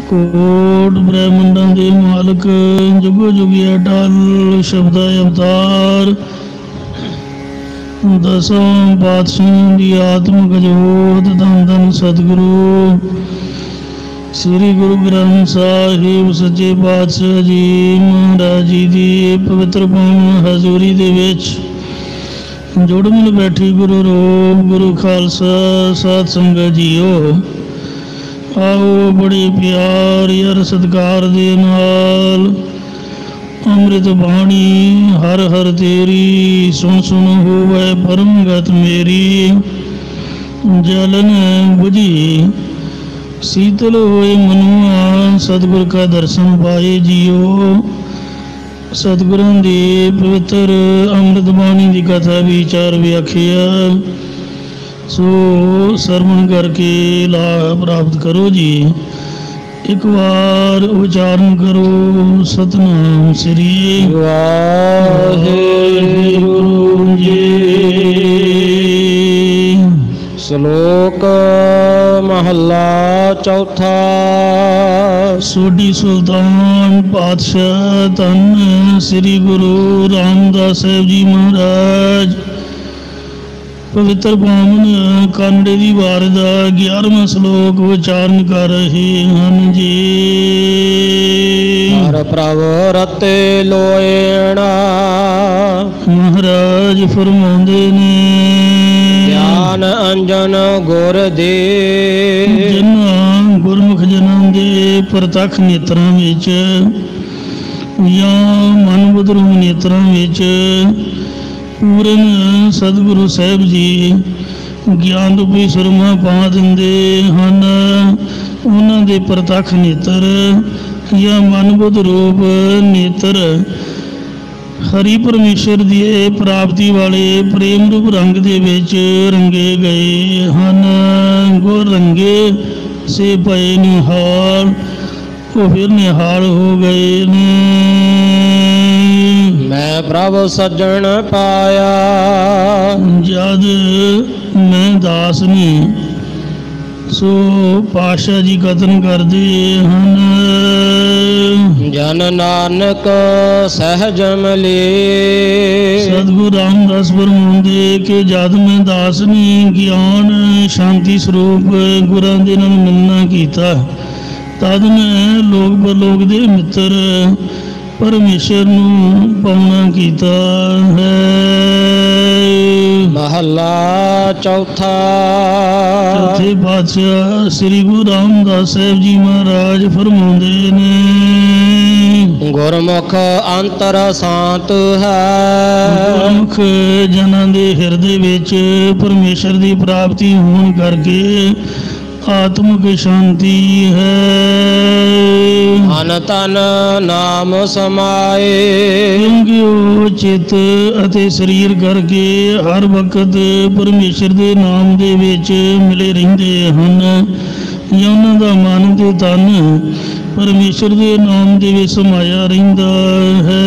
ਕੋਟ ਬ੍ਰਹਮੰਡਾਂ ਦੇ ਮਾਲਕ ਜੁਗੋ ਜੁਗੀ ਅਟਲ ਸ਼ਬਦਾ ਅਵਤਾਰ ਦਸਾਂ ਪਾਤਸ਼ਾਹਾਂ ਦੀ ਆਤਮਿਕ ਜੋਤ ਧੰਨ ਧੰਨ ਸਤਿਗੁਰੂ ਸ੍ਰੀ ਗੁਰੂ ਗ੍ਰੰਥ ਸਾਹਿਬ ਸੱਚੇ ਪਾਤਸ਼ਾਹ ਜੀ ਮਹਾਰਾਜ ਜੀ ਦੀ ਪਵਿੱਤਰ ਪਾਵਨ ਹਜ਼ੂਰੀ ਦੇ ਵਿੱਚ ਜੁੜ ਮਿਲ ਬੈਠੀ ਗੁਰੂ ਰੂਪ ਗੁਰੂ ਖਾਲਸਾ ਸਾਧ ਸੰਗਤ ਜੀਓ। आओ बड़े प्यार यार सत्कार दे नाल अमृत बाणी हर हर तेरी सुन सुन होवे परम गत मेरी जलन बुझी शीतल होए मनुआ सतगुर का दर्शन पाए जियो। सतगुरों की पवित्र अमृत बाणी की कथा विचार व्याख्या सो सरवण करके लाभ प्राप्त करो जी। एक बार उच्चारण करो सतनाम श्री वाहेगुरु जी। श्लोक महला चौथा। सोढ़ी सुल्तान पातशाह धन श्री गुरु रामदास साहिब जी महाराज पवित्र पावन कांडे की वार का 11वां श्लोक उच्चारण कर रहे हैं जी। हर प्रभु रते लोएणा महाराज फरमाते ने ज्ञान अंजन गुर दे जिन्हां गुरमुख जनां दे प्रतख नेत्रां विच या मन बुधरू नेत्रां विच पूਰਨ सतगुरु साहिब जी ਗਿਆਨ ਰੂਪੀ ਸੁਰਮਾ ਪਾ ਦਿੰਦੇ ਹਨ। ਉਹਨਾਂ ਦੇ ਪ੍ਰਤੱਖ ਨੇਤਰ ਜਾਂ ਮਨਬੁੱਧ ਰੂਪ ਨੇਤਰ ਹਰੀ ਪਰਮੇਸ਼ਰ ਦੀ ਪ੍ਰਾਪਤੀ ਵਾਲੇ ਪ੍ਰੇਮ ਰੂਪ ਰੰਗ ਦੇ ਵਿੱਚ ਰੰਗੇ ਗਏ ਹਨ। ਗੁਰ ਰੰਗੇ ਸੇ ਪਏ ਨਿਹਾਲ ਉਹ ਫਿਰ ਨਿਹਾਲ ਹੋ ਗਏ ਨੇ। मैं प्रभु सज्जन पाया जद मैं दास ने सो पातशाह जी कथन करते हैं जन नानक सहज मिले। सतगुरु रामदास फरमाते कि जद मैं दास ने ज्ञान शांति स्वरूप गुरां दे नाल मिलना कीता तद मैं लोक परलोक दे मित्र परमेश्वर नूं पाउणा कीता है। महला चौथा। चौथे पातशाह श्री गुरु रामदास साहिब जी महाराज फरमाते ने गुरमुख अंतर शांत है। गुरमुख जनां दे हिरदे विच परमेश्वर की प्राप्ति होने करके आत्मिक शांति है। मन तन नाम समाए क्योंकि वो चित अते शरीर करके हर वक्त परमेश्वर के नाम दे विच मिले रहिंदे हन। या उन्हां दा मन ते तन परमेश्वर के नाम दे विच समाया रहिंदा है।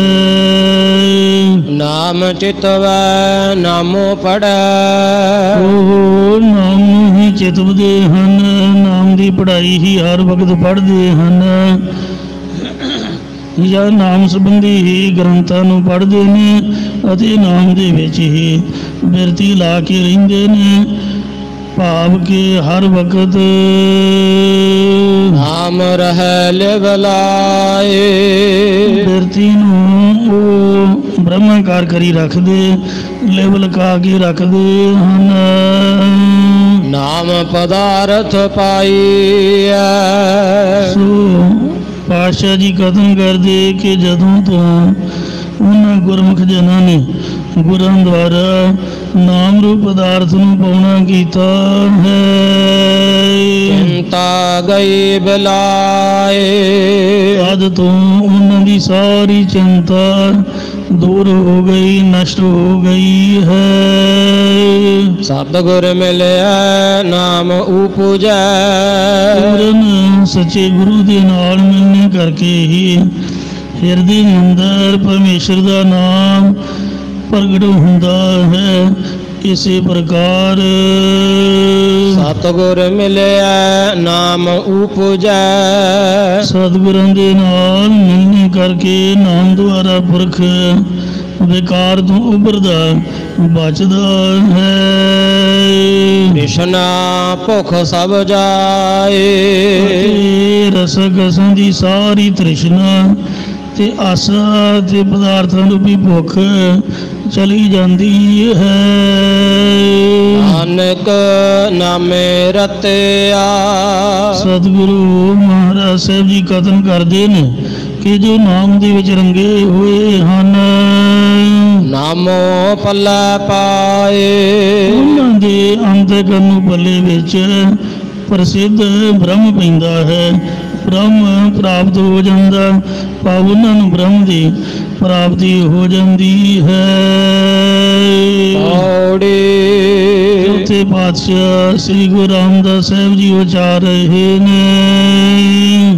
नाम चितवै नामो पढ़ै नाम ही चितवदे हन। नाम की पढ़ाई ही हर वक्त पढ़ते हैं या नाम संबंधी ही ग्रंथां नूं पढ़ते हैं अते नाम दे विच ही बिरती ला के रहिंदे ने भाव के हर वक्त नाम रहै लिवलाए। बिरती नूं ब्रह्माकार करी रखदे लिव लगा के रखदे हन। नाम पदार्थ पाई सो पातशाह जी कथन करते कि जदों तो उन्हां गुरमुख जनां ने गुरां द्वारा नाम रूप पदार्थ नूं पाउणा कीता है चिंता गई बिलाए। अद तो उन्हां दी सारी चिंता दूर हो गई नष्ट हो गई है। सतगुर मिले नाम उपजै। पूरन सच्चे गुरु दे नाल मिलने करके ही हिरदे अंदर परमेश्वर का नाम प्रगट हुंदा है। इसे प्रकार सतगुर मिलिया नाम उपजै। सतगुਰਾਂ ਦੇ ਨਾਲ ਮਿਲਣੇ ਕਰਕੇ ਨਾਮ ਦੁਆਰਾ ਪੁਰਖ ਵਿਕਾਰ ਤੋਂ ਉੱਭਰਦਾ ਬਚਦਾ ਹੈ। ਤ੍ਰਿਸ਼ਨਾ ਭੁੱਖ ਸਭ ਜਾਏ। ਅਤੇ ਰਸਕ ਰਸਾਂ ਦੀ ਸਾਰੀ ਤ੍ਰਿਸ਼ਨਾ ਤੇ ਆਸਾ ਤੇ ਪਦਾਰਥਾਂ ਰੂਪੀ ਭੁੱਖ ਚਲੀ ਜਾਂਦੀ ਹੈ। ਨਾਨਕ ਨਾਮੇ ਰਤਿਆ। ਸਤਿਗੁਰੂ ਮਹਾਰਾਜ ਸਾਹਿਬ ਜੀ ਕਥਨ ਕਰਦੇ ਨੇ ਕਿ ਜੋ ਨਾਮ ਦੇ ਵਿੱਚ ਰੰਗੇ ਹੋਏ ਹਨ, ਨਾਮੋ ਪੱਲੇ ਪਾਏ। ਉਹਨਾਂ ਦੇ ਅੰਤਕਰਨ ਨੂੰ ਪੱਲੇ ਵਿੱਚ ਪ੍ਰਸਿੱਧ ਬ੍ਰਹਮ ਪੈਂਦਾ ਹੈ। ਬ੍ਰਹਮ ਪ੍ਰਾਪਤ ਹੋ ਜਾਂਦਾ, ਭਾਵ ਉਹਨਾਂ ਨੂੰ ਬ੍ਰਹਮ ਦੀ ਪ੍ਰਾਪਤੀ ਹੋ ਜਾਂਦੀ ਹੈ। ਚੌਥੇ ਪਾਤਸ਼ਾਹ ਸ੍ਰੀ ਗੁਰੂ ਰਾਮਦਾਸ ਸਾਹਿਬ ਜੀ ਉਚਾਰ ਰਹੇ ਨੇ,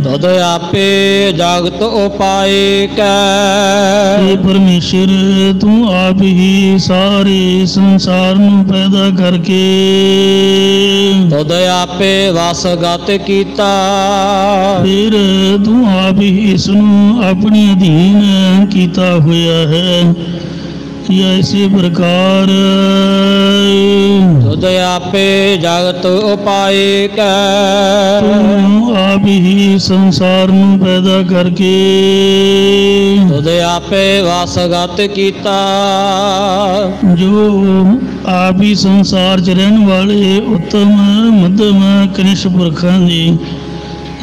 ਤਦ ਆਪੇ ਜਗਤ ਉਪਾਏ ਕੈ। हे परमेश्वर तू आप ही सारे संसार ਨੂੰ ਪੈਦਾ ਕਰਕੇ ਤਦ ਆਪੇ ਵਸਗਤ ਕੀਤਾ। ਫਿਰ ਤੂੰ ਆਪ ਹੀ ਇਸ ਨੂੰ ਆਪਣੇ ਅਧੀਨ ਕੀਤਾ ਹੋਇਆ ਹੈ। या इसी प्रकार ਤਦ ਆਪੇ ਜਗਤ ਉਪਾਏ ਕੈ। ਤੂੰ ਆਪ ਹੀ ਸੰਸਾਰ ਨੂੰ ਪੈਦਾ ਕਰਕੇ ਤਦ ਆਪੇ ਵਸਗਤ ਕੀਤਾ। ਜੋ ਆਪ ਹੀ ਸੰਸਾਰ 'ਚ ਰਹਿਣ ਵਾਲੇ ਉੱਤਮ ਮੱਧਮ ਕਨਿਸ਼ ਪੁਰਖਾਂ ਦੀ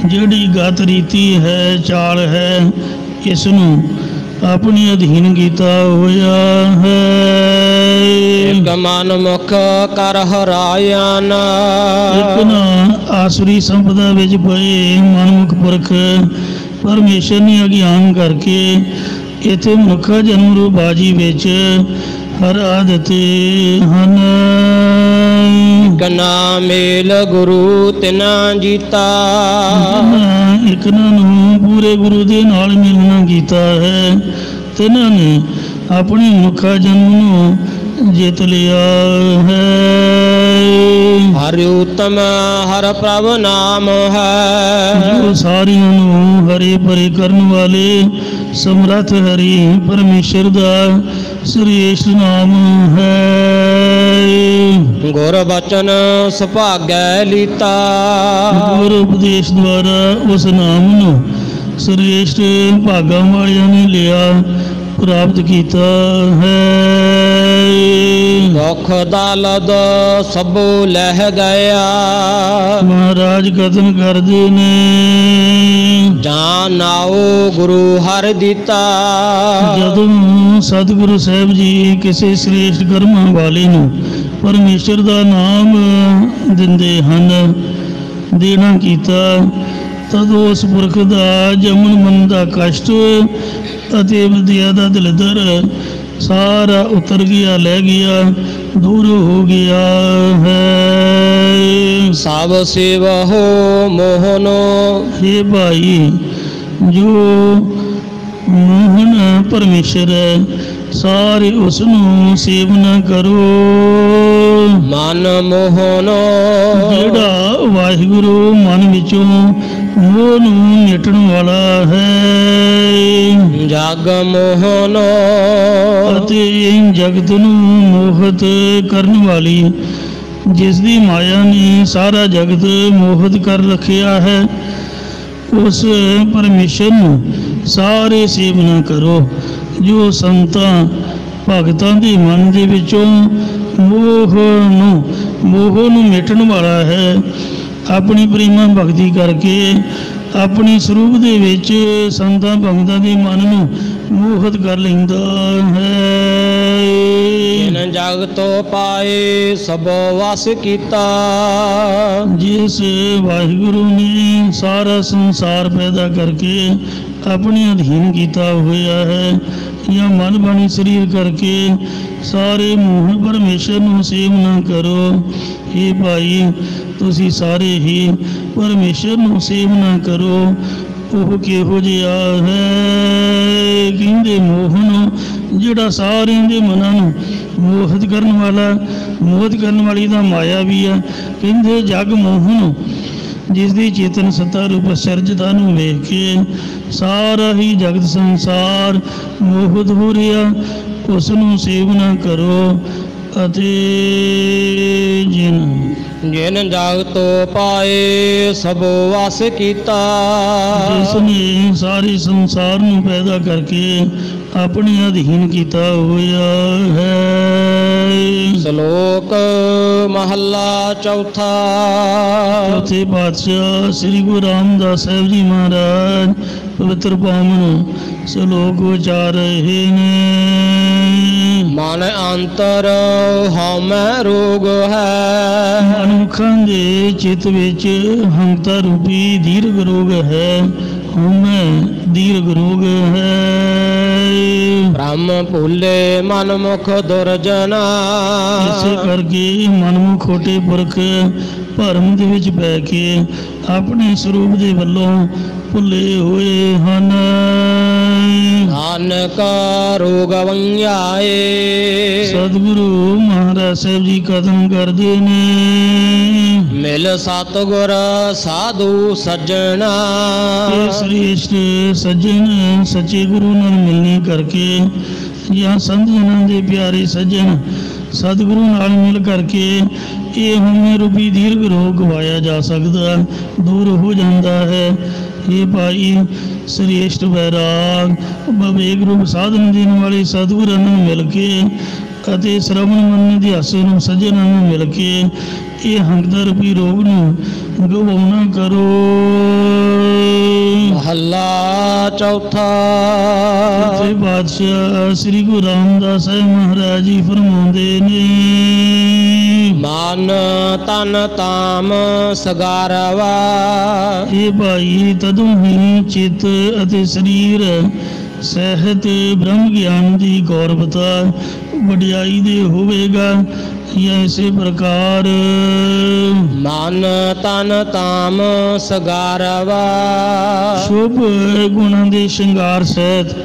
ਜਿਹੜੀ ਗਤ ਰੀਤੀ ਹੈ, ਚਾਲ ਹੈ, ਇਸ ਨੂੰ ਆਪਣੇ ਅਧੀਨ ਕੀਤਾ ਹੋਇਆ ਹੈ। ਇੱਕ ਮਨ ਮੁਖ ਕਰ ਹਰਾਇਨ। ਇੱਕ ਨਾ ਆਸੁਰੀ ਸੰਪਦਾ ਵਿੱਚ ਪਏ ਮਨਮੁਖ ਪੁਰਖ ਪਰਮੇਸ਼ਰ ਨੇ ਅਗਿਆਨ ਕਰਕੇ ਇੱਥੇ ਮਨੁੱਖਾ ਜਨਮ ਰੂਪ ਬਾਜੀ ਵਿੱਚ ਹਰਾ ਦਿੱਤੇ ਹਨ। ਕਨਾ ਮੇਲ ਗੁਰੂ ਤਿਨਾ ਜੀਤਾ। ਇਕਨਾਂ ਨੂੰ ਪੂਰੇ ਗੁਰੂ ਦੇ ਨਾਲ ਮਿਲਣਾ ਕੀਤਾ ਹੈ, ਤਿਨਾਂ ਨੇ ਆਪਣੀ ਮਨੁੱਖਾ ਜਨਮ ਨੂੰ ਜਿੱਤ ਲਿਆ ਹੈ। ਹਰਿ ਉਤਮ ਹਰ ਪ੍ਰਭ ਨਾਮ ਹੈ। ਜੋ ਸਾਰਿਆਂ ਨੂੰ ਹਰੇ ਭਰੇ ਕਰਨ ਵਾਲੇ ਸਮਰੱਥ ਹਰੀ ਪਰਮੇਸ਼ਰ ਦਾ ਸ੍ਰੇਸ਼ਟ ਨਾਮ ਹੈ। ਗੁਰ ਬਚਨ ਸੁਭਾਗੈ ਲੀਤਾ। ਗੁਰ ਉਪਦੇਸ਼ ਦੁਆਰਾ ਉਸ ਨਾਮ ਨੂੰ ਸ੍ਰੇਸ਼ਟ ਭਾਗਾਂ ਵਾਲਿਆਂ ਨੇ ਲਿਆ, ਪ੍ਰਾਪਤ ਕੀਤਾ ਹੈ। ਦੁਖ ਦਲਦ ਸਭੋ ਲਹਿ ਗਿਆ। ਮਹਾਰਾਜ ਕਥਨ ਕਰਦੇ ਨੇ, ਜਾਂ ਨਾਉ ਗੁਰੂ ਹਰਿ ਦਿੱਤਾ। ਜਦੋਂ ਸਤਿਗੁਰੂ ਸਾਹਿਬ ਜੀ ਕਿਸੇ ਸ੍ਰੇਸ਼ਟ ਕਰਮਾਂ ਵਾਲੇ ਨੂੰ ਪਰਮੇਸ਼ਰ ਦਾ ਨਾਮ ਦਿੰਦੇ ਹਨ, ਦੇਣਾ ਕੀਤਾ, ਤਦ ਉਸ ਪੁਰਖ ਦਾ ਜੰਮਣ ਮਰਨ ਦਾ ਕਸ਼ਟ ਅਤੇ ਵਿਦਿਆ ਦਾ ਦਲਿੱਦਰ ਸਾਰਾ ਉਤਰ ਗਿਆ, ਲੈ ਗਿਆ, ਦੂਰ ਹੋ ਗਿਆ ਹੈ। ਸਭ ਸੇਵਹੁ ਮੋਹਨੋ। हे ਭਾਈ, ਜੋ ਮੋਹਨ ਪਰਮੇਸ਼ਰ ਹੈ, ਸਾਰੇ ਉਸ ਨੂੰ ਸੇਵਨਾ ਕਰੋ। ਮਨ ਮੋਹਨੋ। ਜਿਹੜਾ ਵਾਹਿਗੁਰੂ ਮਨ ਵਿੱਚੋਂ ਮੋਹ ਨੂੰ ਮਿਟਣ ਵਾਲਾ ਹੈ। ਜਗ ਮੋਹਨੋ। ਅਤੇ ਜਗਤ ਨੂੰ ਮੋਹਿਤ ਕਰਨ ਵਾਲੀ, ਜਿਸ ਦੀ ਮਾਇਆ ਨੇ ਸਾਰਾ ਜਗਤ ਮੋਹਿਤ ਕਰ ਰੱਖਿਆ ਹੈ, ਉਸ ਪਰਮੇਸ਼ਰ ਨੂੰ ਸਾਰੇ ਸੇਵਨਾ ਕਰੋ। ਜੋ ਸੰਤਾਂ ਭਗਤਾਂ ਦੇ ਮਨ ਦੇ ਵਿੱਚੋਂ ਮੋਹ ਨੂੰ ਮਿਟਣ ਵਾਲਾ ਹੈ, ਆਪਣੀ ਪ੍ਰੇਮਾ ਭਗਤੀ ਕਰਕੇ ਆਪਣੇ ਸਰੂਪ ਦੇ ਵਿੱਚ ਸੰਤਾਂ ਭਗਤਾਂ ਦੇ ਮਨ ਨੂੰ ਮੋਹਿਤ ਕਰ ਲੈਂਦਾ ਹੈ। ਜਿਨ ਜਗ ਤੋਂ ਪਾਏ ਸਭ ਵਸ ਕੀਤਾ। ਜਿਸ ਵਾਹਿਗੁਰੂ ਨੇ ਸਾਰਾ ਸੰਸਾਰ ਪੈਦਾ ਕਰਕੇ ਆਪਣੇ ਅਧੀਨ ਕੀਤਾ ਹੋਇਆ ਹੈ, ਜਾਂ ਮਨ ਬਾਣੀ ਸਰੀਰ ਕਰਕੇ ਸਾਰੇ ਮੋਹਨ ਪਰਮੇਸ਼ਰ ਨੂੰ ਸੇਵਨਾ ਕਰੋ। ਇਹ ਭਾਈ, ਤੁਸੀਂ ਸਾਰੇ ਹੀ ਪਰਮੇਸ਼ਰ ਨੂੰ ਸੇਵਨਾ ਕਰੋ। ਉਹ ਕਿਹੋ ਜਿਹਾ ਹੈ, ਕਹਿੰਦੇ ਮੋਹਨ ਜਿਹੜਾ ਸਾਰਿਆਂ ਦੇ ਮਨਾਂ ਨੂੰ ਮੋਹਿਤ ਕਰਨ ਵਾਲੀ ਦਾ ਮਾਇਆ ਵੀ ਆ। ਕਹਿੰਦੇ ਜਗ ਮੋਹਨ ਜਿਸ ਦੀ ਚੇਤਨ ਸੱਤਾ ਰੂਪ ਸਿਰਜਦਾ ਨੂੰ ਵੇਖ ਕੇ ਸਾਰਾ ਹੀ ਜਗਤ ਸੰਸਾਰ ਮੋਹਿਤ ਹੋ ਰਿਹਾ। ਉਸ ਨੂੰ ਸੇਵਨਾ ਕਰੋ ਅਤੇ ਜਿਨ ਜਾਗਤੋ ਪਾਏ ਸਭੋ ਵਸ ਕੀਤਾ। ਜਿਸ ਨੇ ਸਾਰੇ ਸੰਸਾਰ ਨੂੰ ਪੈਦਾ ਕਰਕੇ ਆਪਣੇ ਅਧੀਨ ਕੀਤਾ ਹੋਇਆ ਹੈ। ਸ਼ਲੋਕ ਮਹੱਲਾ ਚੌਥਾ। ਚੌਥੇ ਪਾਤਸ਼ਾਹ ਸ੍ਰੀ ਗੁਰੂ ਰਾਮਦਾਸ ਸਾਹਿਬ ਜੀ ਮਹਾਰਾਜ ਪਵਿੱਤਰ ਪਾਵਨ ਸ਼ਲੋਕ ਉਚਾਰ ਰਹੇ ਨੇ। ਮਨ ਅੰਤਰ ਹਉਮੈ ਰੋਗ ਹੈ। ਮਨੁੱਖਾਂ ਦੇ ਚਿੱਤ ਵਿੱਚ ਹੰਤਾ ਰੂਪੀ ਦੀਰਘ ਰੋਗ ਹੈ। ਹਉਮੈ ਦੀਰਘ ਰੋਗ ਹੈ। ਬ੍ਰਹਮ ਭੁੱਲੇ ਮਨ ਮੁਖ ਦੁਰਜਨਾ। ਇਸੇ ਕਰਕੇ ਮਨਮੁਖ ਖੋਟੇ ਪੁਰਖ ਭਰਮ ਦੇ ਵਿੱਚ ਪੈ ਕੇ ਆਪਣੇ ਸਰੂਪ ਦੇ ਵੱਲੋਂ ਭੁੱਲੇ ਹੋਏ ਹਨ। ਨਾਨਕ ਰੋਗ ਵੰਗਿਆਏ। ਸਤਿਗੁਰੂ ਮਹਾਰਾਜ ਸਾਹਿਬ ਜੀ ਕਥਨ ਕਰਦੇ ਨੇ। ਮਿਲ ਸਤਿਗੁਰ ਸਾਧੂ ਸੱਜਣਾ। ਇਹ ਸ੍ਰੇਸ਼ਟ ਸੱਜਣ ਸੱਚੇ ਗੁਰੂ ਨਾਲ ਮਿਲਣੀ ਕਰਕੇ ਜਾਂ ਸੰਤ ਜਨਾਂ ਦੇ ਪਿਆਰੇ ਸੱਜਣ ਸਤਿਗੁਰੂ ਨਾਲ ਮਿਲ ਕਰਕੇ ਇਹ ਹਉਮੈ ਰੂਪੀ ਦੀਰਘ ਰੋਗ ਗਵਾਇਆ ਜਾ ਸਕਦਾ, ਦੂਰ ਹੋ ਜਾਂਦਾ ਹੈ। ਇਹ ਭਾਈ ਸ੍ਰੇਸ਼ਟ ਵੈਰਾਗ ਵਿਵੇਕ ਰੂਪ ਸਾਧਨ ਦੇਣ ਵਾਲੇ ਸਤਿਗੁਰਾਂ ਨੂੰ ਮਿਲ ਕੇ ਅਤੇ ਸ਼ਰਵਣ ਮੰਨਣ ਦੇ ਹਾਸੇ ਨੂੰ ਸੱਜਣਾਂ ਨੂੰ ਮਿਲ ਕੇ ਇਹ ਹੰਗਦਾ ਰੂਪੀ ਰੋਗ ਨੂੰ ਗਵਾਉਣਾ ਕਰੋ। ਮਹੱਲਾ ਚੌਥਾ। ਤੇ ਬਾਦਸ਼ਾਹ ਸ੍ਰੀ ਗੁਰੂ ਰਾਮਦਾਸ ਸਾਹਿਬ ਮਹਾਰਾਜ ਜੀ ਫਰਮਾਉਂਦੇ ਨੇ। ਮਨ ਤਨ ਤਾਮ ਸਗਾਰਵਾ। ਇਹ ਭਾਈ ਤਦੋਂ ਹੀ ਚਿੱਤ ਅਤੇ ਸਰੀਰ ਸਹਿਤ ਬ੍ਰਹਮ ਗਿਆਨ ਦੀ ਗੌਰਵਤਾ ਵਡਿਆਈ ਦੇ ਹੋਵੇਗਾ। ਜਾਂ ਇਸੇ ਪ੍ਰਕਾਰ ਮਨ ਤਨ ਤਾਮ ਸਗਾਰਵਾ। ਸ਼ੁਭ ਗੁਣਾਂ ਦੇ ਸ਼ਿੰਗਾਰ ਸਹਿਤ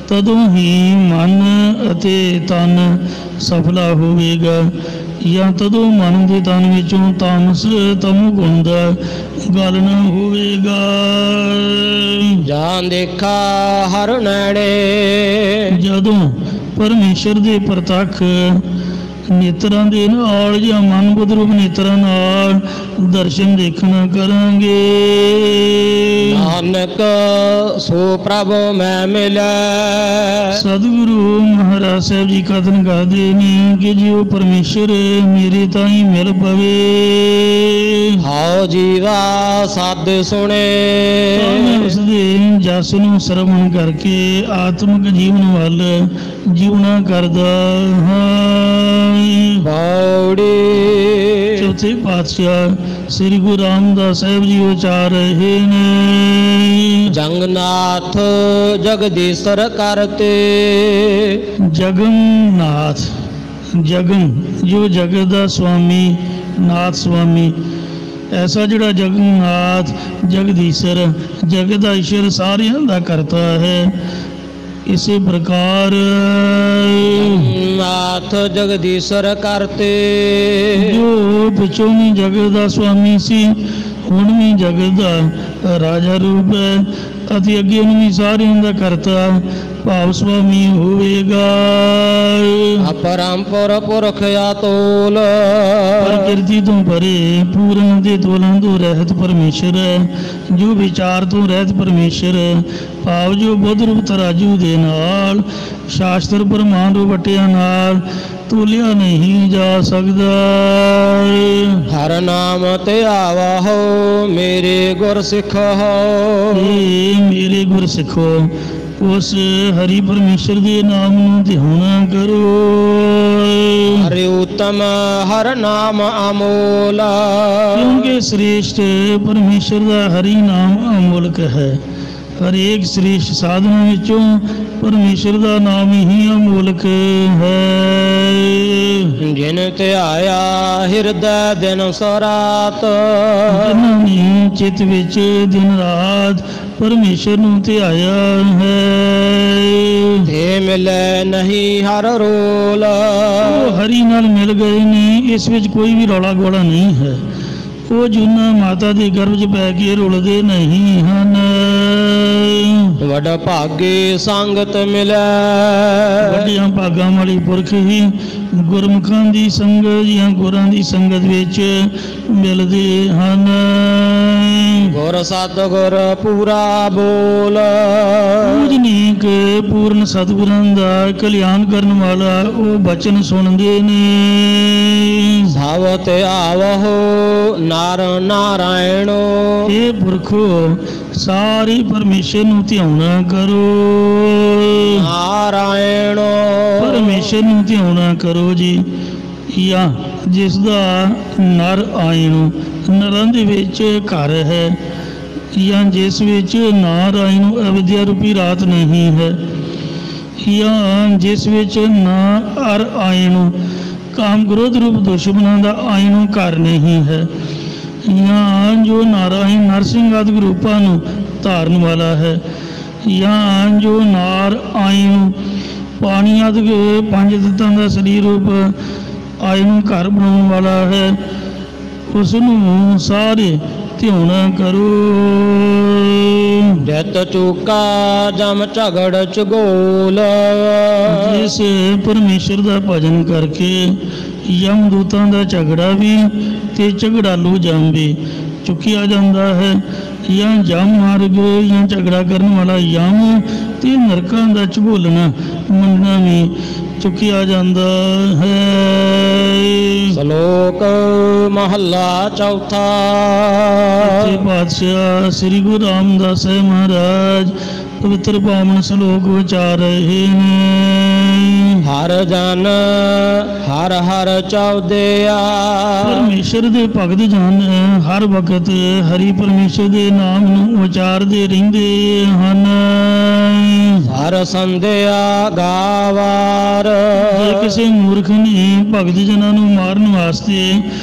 ਤਦੋਂ ਹੀ ਮਨ ਅਤੇ ਤਨ ਸਫਲਾ ਹੋਵੇਗਾ। ਜਾਂ ਤਦੋਂ ਮਨ ਦੇ ਤਨ ਵਿੱਚੋਂ ਤਾਮਸ ਤਮੋ ਗੁਣ ਦਾ ਗਾਲਣਾ ਹੋਵੇਗਾ। ਜਾਂ ਦੇਖਾ ਹਰ ਨੈਣੇ। ਜਦੋਂ ਪਰਮੇਸ਼ਰ ਦੇ ਪ੍ਰਤੱਖ ਨੇਤਰਾਂ ਦੇ ਨਾਲ ਜਾਂ ਮਨ ਬੁੱਧ ਰੂਪ ਨੇਤਰਾਂ ਨਾਲ ਦਰਸ਼ਨ ਦੇਖਣਾ ਕਰਾਂਗੇ। ਨਾਨਕ ਸੋ ਪ੍ਰਭ ਮੈਂ ਮਿਲੈ। ਸਤਿਗੁਰੂ ਮਹਾਰਾਜ ਸਾਹਿਬ ਜੀ ਕਥਨ ਕਰਦੇ ਨੇ ਕਿ ਜੇ ਉਹ ਪਰਮੇਸ਼ਰ ਮੇਰੇ ਤਾਈਂ ਮਿਲ ਪਵੇ ਹਉ ਜੀਵਾ ਸਦ ਸੁਣੇ। ਤਾਂ ਮੈਂ ਉਸਦੇ ਜਸ ਨੂੰ ਸਰਵਣ ਕਰਕੇ ਆਤਮਿਕ ਜੀਵਨ ਵੱਲ ਜੀਵਣਾ ਕਰਦਾ ਹਾਂ। ਬੌੜੀ। ਚੌਥੇ ਪਾਤਸ਼ਾਹ ਸ੍ਰੀ ਗੁਰੂ ਰਾਮਦਾਸ ਸਾਹਿਬ ਜੀ ਉਚਾਰ ਰਹੇ ਨੇ। ਜੰਗਨਾਥ ਜਗਦੀਸ਼ਰ ਕਰਤੇ। ਜਗਨਨਾਥ ਜਗਨ ਜੋ ਜਗਤ ਦਾ ਸਵਾਮੀ ਨਾਥ ਸਵਾਮੀ ਐਸਾ ਜਿਹੜਾ ਜਗਨਨਾਥ ਜਗਦੀਸ਼ਰ ਜਗਤ ਦਾ ਈਸ਼ਰ ਸਾਰਿਆਂ ਦਾ ਕਰਤਾ ਹੈ। ਇਸੇ ਪ੍ਰਕਾਰ ਨਾਥ ਜਗਦੀਸ਼ਰ ਕਰਤੇ। ਜੋ ਪਿਛੋਂ ਵੀ ਜਗਤ ਦਾ ਸਵਾਮੀ ਸੀ ਹੁਣ ਵੀ ਜਗਤ ਦਾ ਰਾਜਾ ਰੂਪ ਹੈ ਅਤੇ ਅੱਗੇ ਨੂੰ ਵੀ ਸਾਰਿਆਂ ਦਾ ਕਰਤਾ ਭਾਵ ਸੁਆਮੀ ਹੋਵੇਗਾ। ਅਪਰੰਪਰ ਪੁਰਖ ਅਤੋਲ। ਪ੍ਰਕਿਰਤੀ ਤੋਂ ਪਰੇ ਪੂਰਨ ਦੇ ਤੋਲਾਂ ਤੋਂ ਰਹਿਤ ਪਰਮੇਸ਼ਰ ਹੈ। ਜੋ ਵਿਚਾਰ ਤੋਂ ਰਹਿਤ ਪਰਮੇਸ਼ਰ ਭਾਵ ਜੋ ਬੁੱਧ ਰੂਪ ਤਰਾਜੂ ਦੇ ਨਾਲ ਸ਼ਾਸਤਰ ਪ੍ਰਮਾਣ ਰੂਪ ਵਟਿਆਂ ਨਾਲ ਤੋਲਿਆ ਨਹੀਂ ਜਾ ਸਕਦਾ। ਹਰ ਨਾਮ ਤੇ ਆਵਾਹੋ ਮੇਰੇ ਗੁਰ ਸਿੱਖੋ। ਮੇਰੇ ਗੁਰ ਸਿੱਖੋ ਉਸ ਹਰੀ ਪਰਮੇਸ਼ਰ ਦੇ ਨਾਮ ਨੂੰ ਧਿਆਨ ਕਰੋ। ਹਰਿ ਉਤਮ ਹਰ ਨਾਮ ਅਮੋਲਾ। ਕਿਉਂਕਿ ਸ੍ਰੇਸ਼ਟ ਪਰਮੇਸ਼ਰ ਦਾ ਹਰੀ ਨਾਮ ਅਮੋਲਕ ਹੈ। ਹਰੇਕ ਸ੍ਰੇਸ਼ਟ ਸਾਧਨਾ ਵਿੱਚੋਂ ਪਰਮੇਸ਼ਰ ਦਾ ਨਾਮ ਹੀ ਅਮੋਲਕ ਹੈ। ਜਿਨ ਧਿਆਇਆ ਹਿਰਦੈ ਦਿਨ ਸਰਾਤ, ਜਿਨ੍ਹਾਂ ਨੇ ਚਿੱਤ ਵਿੱਚ ਦਿਨ ਰਾਤ ਪਰਮੇਸ਼ਰ ਨੂੰ ਧਿਆਇਆ ਹੈ, ਤੇ ਮਿਲੈ ਨਹੀਂ ਹਰ ਰੋਲ। ਉਹ ਹਰੀ ਨਾਲ ਮਿਲ ਗਏ ਨੇ, ਇਸ ਵਿੱਚ ਕੋਈ ਵੀ ਰੌਲਾ ਗੋਲਾ ਨਹੀਂ ਹੈ। ਉਹ ਜੂਨਾ ਮਾਤਾ ਦੇ ਗਰਭ 'ਚ ਪੈ ਕੇ ਰੁਲਦੇ ਨਹੀਂ ਹਨ। ਵਡ ਭਾਗੇ ਸੰਗਤ ਮਿਲੈ, ਵੱਡੀਆਂ ਭਾਗਾਂ ਵਾਲੀ ਪੁਰਖ ਹੀ ਗੁਰਮੁਖਾਂ ਦੀ ਸੰਗਤ ਜਾਂ ਗੁਰਾਂ ਦੀ ਸੰਗਤ ਵਿੱਚ ਮਿਲਦੇ ਹਨ। ਗੁਰ ਸਤਿਗੁਰ ਪੂਰਾ ਬੋਲ, ਪੂਜਨੀਕ ਪੂਰਨ ਸਤਿਗੁਰਾਂ ਦਾ ਕਲਿਆਣ ਕਰਨ ਵਾਲਾ ਉਹ ਬਚਨ ਸੁਣਦੇ ਨੇ। ਸਭ ਧਿਆਵਹੁ ਨਰ ਨਾਰਾਇਣੋ, ਇਹ ਪੁਰਖੋ ਸਾਰੇ ਪਰਮੇਸ਼ਰ ਨੂੰ ਧਿਆਉਣਾ ਕਰੋ। ਨਾਰਾਇਣੋ ਪਰਮੇਸ਼ਰ ਨੂੰ ਧਿਆਉਣਾ ਕਰੋ ਜੀ। ਜਾਂ ਜਿਸ ਦਾ ਨਰ ਆਇਣ, ਨਰਾਂ ਦੇ ਵਿੱਚ ਘਰ ਹੈ, ਜਾਂ ਜਿਸ ਵਿੱਚ ਨਾਰਾਇਣ ਅਵਿਦਿਆ ਰੂਪੀ ਰਾਤ ਨਹੀਂ ਹੈ, ਜਾਂ ਜਿਸ ਵਿੱਚ ਨਾ ਅਰ ਆਇਣ ਕਾਮ ਕ੍ਰੋਧ ਰੂਪ ਦੁਸ਼ਮਣਾਂ ਦਾ ਆਇਣ ਘਰ ਨਹੀਂ ਹੈ, ਜਾਂ ਜੋ ਨਾਰਾਇਣ ਨਰਸਿੰਘ ਆਦਿ ਰੂਪਾਂ ਨੂੰ ਧਾਰਨ ਵਾਲਾ ਹੈ, ਜਾਂ ਜੋ ਨਾਰ ਆਇਣ ਪਾਣੀ ਆਦਿ ਪੰਜ ਤੱਤਾਂ ਦਾ ਸਰੀਰ ਰੂਪ ਆਇਣ ਘਰ ਬਣਾਉਣ ਵਾਲਾ ਹੈ, ਉਸ ਨੂੰ ਸਾਰੇ ਧਿਆਉਣਾ ਕਰੋ। ਜਿਤ ਚੂਕਾ ਜਮ ਝਗੜ ਚਗੋਲ, ਜਿਸ ਪਰਮੇਸ਼ਰ ਦਾ ਭਜਨ ਕਰਕੇ ਯਮਦੂਤਾਂ ਦਾ ਝਗੜਾ ਵੀ ਤੇ ਝਗੜਾਲੂ ਜਮ ਵੀ ਚੁੱਕਿਆ ਜਾਂਦਾ ਹੈ, ਜਾਂ ਜਮ ਮਾਰਗ ਜਾਂ ਝਗੜਾ ਕਰਨ ਵਾਲਾ ਯਮ ਤੇ ਨਰਕਾਂ ਦਾ ਝਗੋਲਣਾ ਮੰਨਣਾ ਵੀ ਚੁੱਕਿਆ ਜਾਂਦਾ ਹੈ। ਸ਼ਲੋਕ ਮਹੱਲਾ ਚੌਥਾ। ਤੇ ਪਾਤਸ਼ਾਹ ਸ੍ਰੀ ਗੁਰੂ ਰਾਮਦਾਸ ਸਾਹਿਬ ਮਹਾਰਾਜ ਪਵਿੱਤਰ ਪਾਵਨ ਸ਼ਲੋਕ ਵਿਚਾਰ ਰਹੇ ਨੇ। ਹਰ ਜਨ ਹਰ ਹਰ ਚਾਉਦਿਆ, ਪਰਮੇਸ਼ਰ ਦੇ ਭਗਤ ਜਨ ਹਰ ਵਕਤ ਹਰੀ ਪਰਮੇਸ਼ਰ ਦੇ ਨਾਮ ਨੂੰ ਉਚਾਰਦੇ ਰਹਿੰਦੇ ਹਨ। ਹਰ ਸੰਧਿਆ ਗਾਵਾਰ, ਜੇ ਕਿਸੇ ਮੂਰਖ ਨੇ ਭਗਤ ਜਨਾਂ ਨੂੰ ਮਾਰਨ ਵਾਸਤੇ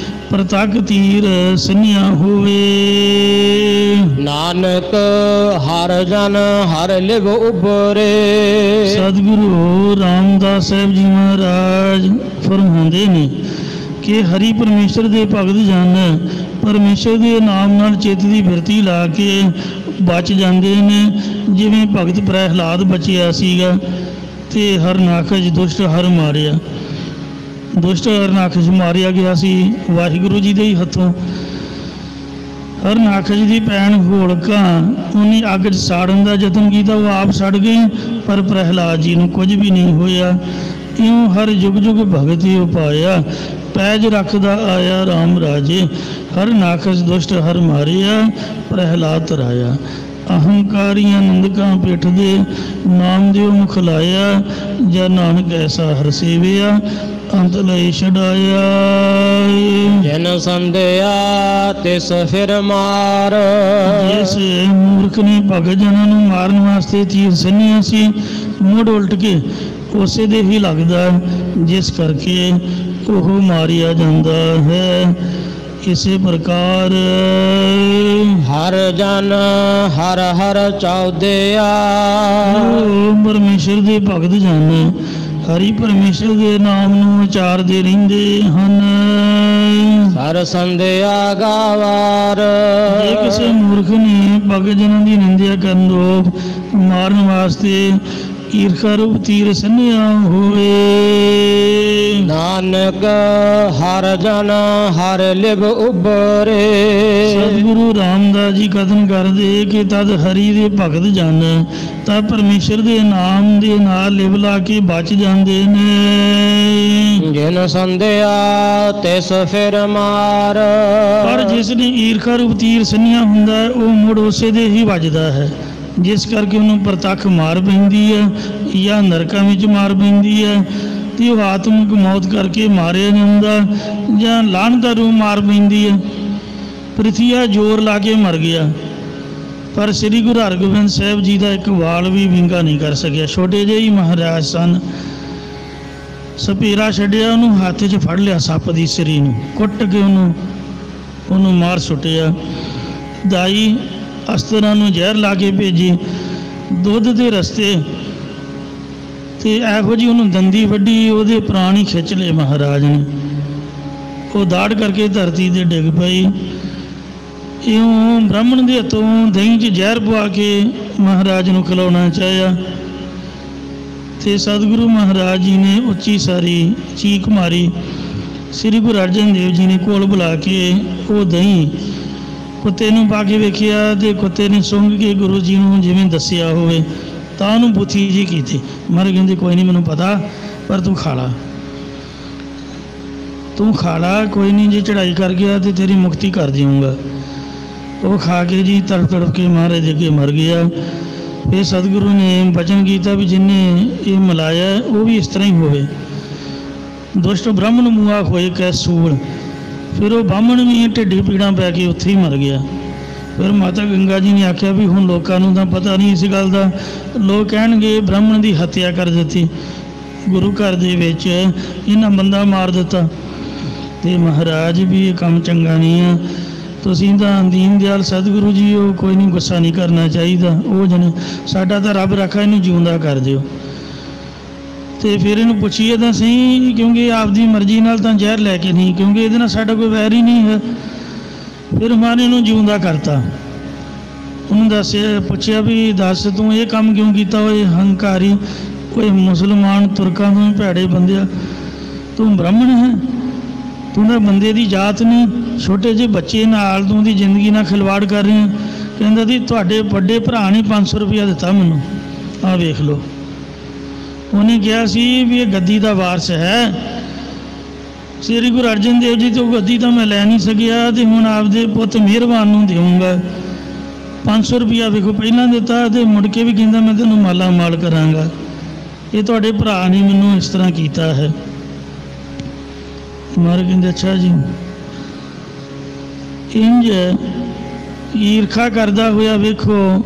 ਪ੍ਰਤੱਖ ਤੀਰ ਸੰਨਿਆ ਹੋਵੇ, ਨਾਨਕ ਹਰ ਜਨ ਹਰ ਲਿਵ ਉਬਰੇ। ਸਤਿਗੁਰੂ ਰਾਮਦਾਸ ਸਾਹਿਬ ਜੀ ਮਹਾਰਾਜ ਫਰਮਾਉਂਦੇ ਨੇ ਕਿ ਹਰੀ ਪਰਮੇਸ਼ਰ ਦੇ ਭਗਤ ਜਨ ਪਰਮੇਸ਼ਰ ਦੇ ਨਾਮ ਨਾਲ ਚਿੱਤ ਦੀ ਬਿਰਤੀ ਲਾ ਕੇ ਬਚ ਜਾਂਦੇ ਨੇ। ਜਿਵੇਂ ਭਗਤ ਪ੍ਰਹਿਲਾਦ ਬਚਿਆ ਸੀਗਾ ਤੇ ਹਰਨਾਖਸ਼ ਦੁਸ਼ਟ ਹਰ ਮਾਰਿਆ, ਦੁਸ਼ਟ ਹਰਨਾਖਸ਼ ਮਾਰਿਆ ਗਿਆ ਸੀ ਵਾਹਿਗੁਰੂ ਜੀ ਦੇ ਹੀ ਹੱਥੋਂ। ਹਰਨਾਖਸ਼ ਦੀ ਭੈਣ ਹੋਲਕਾ ਉਹਨੇ ਅੱਗ 'ਚ ਸਾੜਨ ਦਾ ਯਤਨ ਕੀਤਾ, ਉਹ ਆਪ ਸੜ ਗਈ, ਪਰ ਪ੍ਰਹਿਲਾਦ ਜੀ ਨੂੰ ਕੁਝ ਵੀ ਨਹੀਂ ਹੋਇਆ। ਇਉਂ ਹਰ ਯੁਗ ਯੁਗ ਭਗਤ ਹੀ ਉਪਾਇਆ, ਪੈਜ ਰੱਖਦਾ ਆਇਆ ਰਾਮ ਰਾਜੇ। ਹਰਨਾਖਸ਼ ਦੁਸ਼ਟ ਹਰ ਮਾਰਿਆ, ਪ੍ਰਹਿਲਾਦ ਤਰਾਇਆ। ਅਹੰਕਾਰੀਆਂ ਨੰਦਕਾਂ ਪਿੱਠ ਦੇ ਨਾਮ ਦਿਓ ਮੁਖ ਲਾਇਆ, ਜਾਂ ਨਾਨਕ ਐਸਾ ਹਰ ਸੇਵਿਆ ਅੰਤ ਲਈ ਛਡਾਇਆ। ਜਿਨ ਸੰਧਿਆ ਤਿਸ ਫਿਰ ਮਾਰ, ਜਿਸ ਮੂਰਖ ਨੇ ਭਗਤ ਜਨਾਂ ਨੂੰ ਮਾਰਨ ਵਾਸਤੇ ਤੀਰ ਸੰਨਿਆ ਸੀ, ਮੁੜ ਉਲਟ ਕੇ ਉਸੇ ਦੇ ਹੀ ਲੱਗਦਾ, ਜਿਸ ਕਰਕੇ ਉਹ ਮਾਰਿਆ ਜਾਂਦਾ ਹੈ। ਇਸੇ ਪ੍ਰਕਾਰ ਹਰ ਜਨ ਹਰ ਹਰ ਚਾਉਦਿਆ, ਪਰਮੇਸ਼ਰ ਦੇ ਭਗਤ ਜਨ ਹਰੀ ਪਰਮੇਸ਼ਰ ਦੇ ਨਾਮ ਨੂੰ ਉਚਾਰਦੇ ਰਹਿੰਦੇ ਹਨ। ਹਰ ਸੰਧਿਆ ਗਾਵਾਰ, ਜੇ ਕਿਸੇ ਮੂਰਖ ਨੇ ਭਗਤ ਜਨਾਂ ਦੀ ਨਿੰਦਿਆ ਕਰਨ ਤੋਂ ਮਾਰਨ ਵਾਸਤੇ ਈਰਖਾ ਰੂਪ ਤੀਰ ਸੰਨਿਆ ਹੋਵੇ, ਨਾਨਕ ਹਰ ਜਨ ਹਰ ਲਿਵ ਉਬਰੇ। ਸਤਿਗੁਰੂ ਰਾਮਦਾਸ ਜੀ ਕਥਨ ਕਰਦੇ ਕਿ ਤਦ ਹਰੀ ਦੇ ਭਗਤ ਜਨ ਤਾਂ ਪਰਮੇਸ਼ਰ ਦੇ ਨਾਮ ਦੇ ਨਾਲ ਲਿਵ ਲਾ ਕੇ ਬਚ ਜਾਂਦੇ ਨੇ। ਜਿਨ ਸੰਧਿਆ ਤਿਸ ਫਿਰ ਮਾਰ, ਪਰ ਜਿਸ ਨੇ ਈਰਖਾ ਰੂਪ ਤੀਰ ਸੰਨਿਆ ਹੁੰਦਾ ਉਹ ਮੁੜ ਉਸੇ ਦੇ ਹੀ ਵੱਜਦਾ ਹੈ, ਜਿਸ ਕਰਕੇ ਉਹਨੂੰ ਪ੍ਰਤੱਖ ਮਾਰ ਪੈਂਦੀ ਹੈ ਜਾਂ ਨਰਕਾਂ ਵਿੱਚ ਮਾਰ ਪੈਂਦੀ ਹੈ, ਤੇ ਉਹ ਆਤਮਿਕ ਮੌਤ ਕਰਕੇ ਮਾਰਿਆ ਜਾਂਦਾ, ਜਾਂ ਲਾਹਨਤ ਦਾ ਰੂਪ ਮਾਰ ਪੈਂਦੀ ਹੈ। ਪ੍ਰਿਥੀਆ ਜ਼ੋਰ ਲਾ ਕੇ ਮਰ ਗਿਆ, पर श्री गुरु हरगोबिंद साहब जी का एक वाल भी विंगा नहीं कर सकिया। छोटे ਜਿਹੇ ही महाराज सन। सपेरा छड्डिया, ਉਹਨੂੰ ਹੱਥ 'ਚ ਫੜ ਲਿਆ ਸੱਪ ਦੀ ਸਿਰੀ ਨੂੰ, ਕੁੱਟ ਕੇ ਉਹਨੂੰ ਮਾਰ ਸੁੱਟਿਆ। ਦਾਈ ਅਸਤਰਾਂ ਨੂੰ ਜ਼ਹਿਰ ਲਾ ਕੇ ਭੇਜੀ ਦੁੱਧ ਦੇ ਰਸਤੇ, ਤੇ ਇਹੋ ਜਿਹੀ ਉਹਨੂੰ ਦੰਦੀ ਵੱਢੀ, ਉਹਦੇ ਪ੍ਰਾਣ ਹੀ ਖਿੱਚ ਲਏ ਮਹਾਰਾਜ ਨੇ। ਉਹ ਦਾੜ ਕਰਕੇ ਧਰਤੀ 'ਤੇ ਡਿੱਗ ਪਈ। ਇਉਂ ਬ੍ਰਾਹਮਣ ਦੇ ਹੱਥੋਂ ਦਹੀਂ 'ਚ ਜ਼ਹਿਰ ਪਵਾ ਕੇ ਮਹਾਰਾਜ ਨੂੰ ਖਿਲਾਉਣਾ ਚਾਹਿਆ, ਤੇ ਸਤਿਗੁਰੂ ਮਹਾਰਾਜ ਜੀ ਨੇ ਉੱਚੀ ਸਾਰੀ ਚੀਕ ਮਾਰੀ। ਸ੍ਰੀ ਗੁਰੂ ਅਰਜਨ ਦੇਵ ਜੀ ਨੇ ਕੋਲ ਬੁਲਾ ਕੇ ਉਹ ਦਹੀਂ ਕੁੱਤੇ ਨੂੰ ਪਾ ਕੇ ਵੇਖਿਆ, ਤੇ ਕੁੱਤੇ ਨੇ ਸੁੰਘ ਕੇ ਗੁਰੂ ਜੀ ਨੂੰ ਜਿਵੇਂ ਦੱਸਿਆ ਹੋਵੇ ਤਾਂ ਉਹਨੂੰ ਬੁੱਥੀ ਜੀ ਕੀਤੀ। ਮਹਾਰਾਜ ਕਹਿੰਦੇ ਕੋਈ ਨਹੀਂ, ਮੈਨੂੰ ਪਤਾ, ਪਰ ਤੂੰ ਖਾ ਲਾ, ਤੂੰ ਖਾ ਲਾ, ਕੋਈ ਨਹੀਂ, ਜੇ ਚੜ੍ਹਾਈ ਕਰ ਗਿਆ ਤੇ ਤੇਰੀ ਮੁਕਤੀ ਕਰ ਦੇਵਾਂਗਾ। ਉਹ ਖਾ ਕੇ ਜੀ ਤੜਫ ਤੜਫ ਕੇ ਮਹਾਰਾਜ ਦੇ ਅੱਗੇ ਮਰ ਗਿਆ। ਫਿਰ ਸਤਿਗੁਰੂ ਨੇ ਬਚਨ ਕੀਤਾ ਵੀ ਜਿੰਨੇ ਇਹ ਮਿਲਾਇਆ ਉਹ ਵੀ ਇਸ ਤਰ੍ਹਾਂ ਹੀ ਹੋਵੇ। ਦੁਸ਼ਟ ਬ੍ਰਾਹਮਣ ਮੂਆ ਹੋਏ ਕੈ ਸੂਲ। ਫਿਰ ਉਹ ਬਾਹਮਣ ਵੀ ਢਿੱਡੀ ਪੀੜਾਂ ਪੈ ਕੇ ਉੱਥੇ ਹੀ ਮਰ ਗਿਆ। ਫਿਰ ਮਾਤਾ ਗੰਗਾ ਜੀ ਨੇ ਆਖਿਆ ਵੀ ਹੁਣ ਲੋਕਾਂ ਨੂੰ ਤਾਂ ਪਤਾ ਨਹੀਂ ਇਸ ਗੱਲ ਦਾ, ਲੋਕ ਕਹਿਣਗੇ ਬ੍ਰਾਹਮਣ ਦੀ ਹੱਤਿਆ ਕਰ ਦਿੱਤੀ, ਗੁਰੂ ਘਰ ਦੇ ਵਿੱਚ ਇਹਨਾਂ ਬੰਦਾ ਮਾਰ ਦਿੱਤਾ। ਤੇ ਮਹਾਰਾਜ ਵੀ ਇਹ ਕੰਮ ਚੰਗਾ ਨਹੀਂ ਆ, ਤੁਸੀਂ ਤਾਂ ਦੀਨ ਦਿਆਲ ਸਤਿਗੁਰੂ ਜੀ ਉਹ ਕੋਈ ਨਹੀਂ, ਗੁੱਸਾ ਨਹੀਂ ਕਰਨਾ ਚਾਹੀਦਾ। ਉਹ ਜਣੇ ਸਾਡਾ ਤਾਂ ਰੱਬ ਰੱਖਾ, ਇਹਨੂੰ ਜਿਉਂਦਾ ਕਰ ਦਿਓ। ਤੇ ਫਿਰ ਇਹਨੂੰ ਪੁੱਛੀਏ ਤਾਂ ਸਹੀ, ਕਿਉਂਕਿ ਆਪਦੀ ਮਰਜ਼ੀ ਨਾਲ ਤਾਂ ਜ਼ਹਿਰ ਲੈ ਕੇ ਨਹੀਂ, ਕਿਉਂਕਿ ਇਹਦੇ ਨਾਲ ਸਾਡਾ ਕੋਈ ਵੈਰ ਹੀ ਨਹੀਂ ਹੈ। ਫਿਰ ਮਾਨੇ ਨੂੰ ਜਿਉਂਦਾ ਕਰਤਾ। ਉਹਨੂੰ ਦੱਸਿਆ, ਪੁੱਛਿਆ ਵੀ ਦੱਸ ਤੂੰ ਇਹ ਕੰਮ ਕਿਉਂ ਕੀਤਾ? ਓਏ ਹੰਕਾਰੀ, ਕੋਈ ਮੁਸਲਮਾਨ ਤੁਰਕਾਂ ਤੋਂ ਭੈੜੇ ਬੰਦਿਆ, ਤੂੰ ਬ੍ਰਾਹਮਣ ਹੈ, ਤੂੰ ਤਾਂ ਬੰਦੇ ਦੀ ਜਾਤ ਨਹੀਂ, ਛੋਟੇ ਜਿਹੇ ਬੱਚੇ ਨਾਲ ਤੂੰ ਦੀ ਜ਼ਿੰਦਗੀ ਨਾਲ ਖਿਲਵਾੜ ਕਰ ਰਹੀ ਹੈ। ਕਹਿੰਦਾ ਜੀ ਤੁਹਾਡੇ ਵੱਡੇ ਭਰਾ ਨੇ 500 ਰੁਪਇਆ ਦਿੱਤਾ ਮੈਨੂੰ, ਆਹ ਵੇਖ ਲਓ। ਉਹਨੇ ਕਿਹਾ ਸੀ ਵੀ ਇਹ ਗੱਦੀ ਦਾ ਵਾਰਸ ਹੈ, ਸ੍ਰੀ ਗੁਰੂ ਅਰਜਨ ਦੇਵ ਜੀ ਤੋਂ ਗੱਦੀ ਤਾਂ ਮੈਂ ਲੈ ਨਹੀਂ ਸਕਿਆ, ਤੇ ਹੁਣ ਆਪਦੇ ਪੁੱਤ ਮਿਹਰਬਾਨ ਨੂੰ ਦੇਵਾਂਗਾ। 500 ਰੁਪਇਆ ਵੇਖੋ ਪਹਿਲਾਂ ਦਿੱਤਾ, ਤੇ ਮੁੜ ਕੇ ਵੀ ਕਹਿੰਦਾ ਮੈਂ ਤੈਨੂੰ ਮਾਲਾ ਮਾਲ ਕਰਾਂਗਾ। ਇਹ ਤੁਹਾਡੇ ਭਰਾ ਨੇ ਮੈਨੂੰ ਇਸ ਤਰ੍ਹਾਂ ਕੀਤਾ ਹੈ। ਮਹਾਰਾਜ ਕਹਿੰਦੇ ਅੱਛਾ ਜੀ। ਇੰਜ ਈਰਖਾ ਕਰਦਾ ਹੋਇਆ ਵੇਖੋ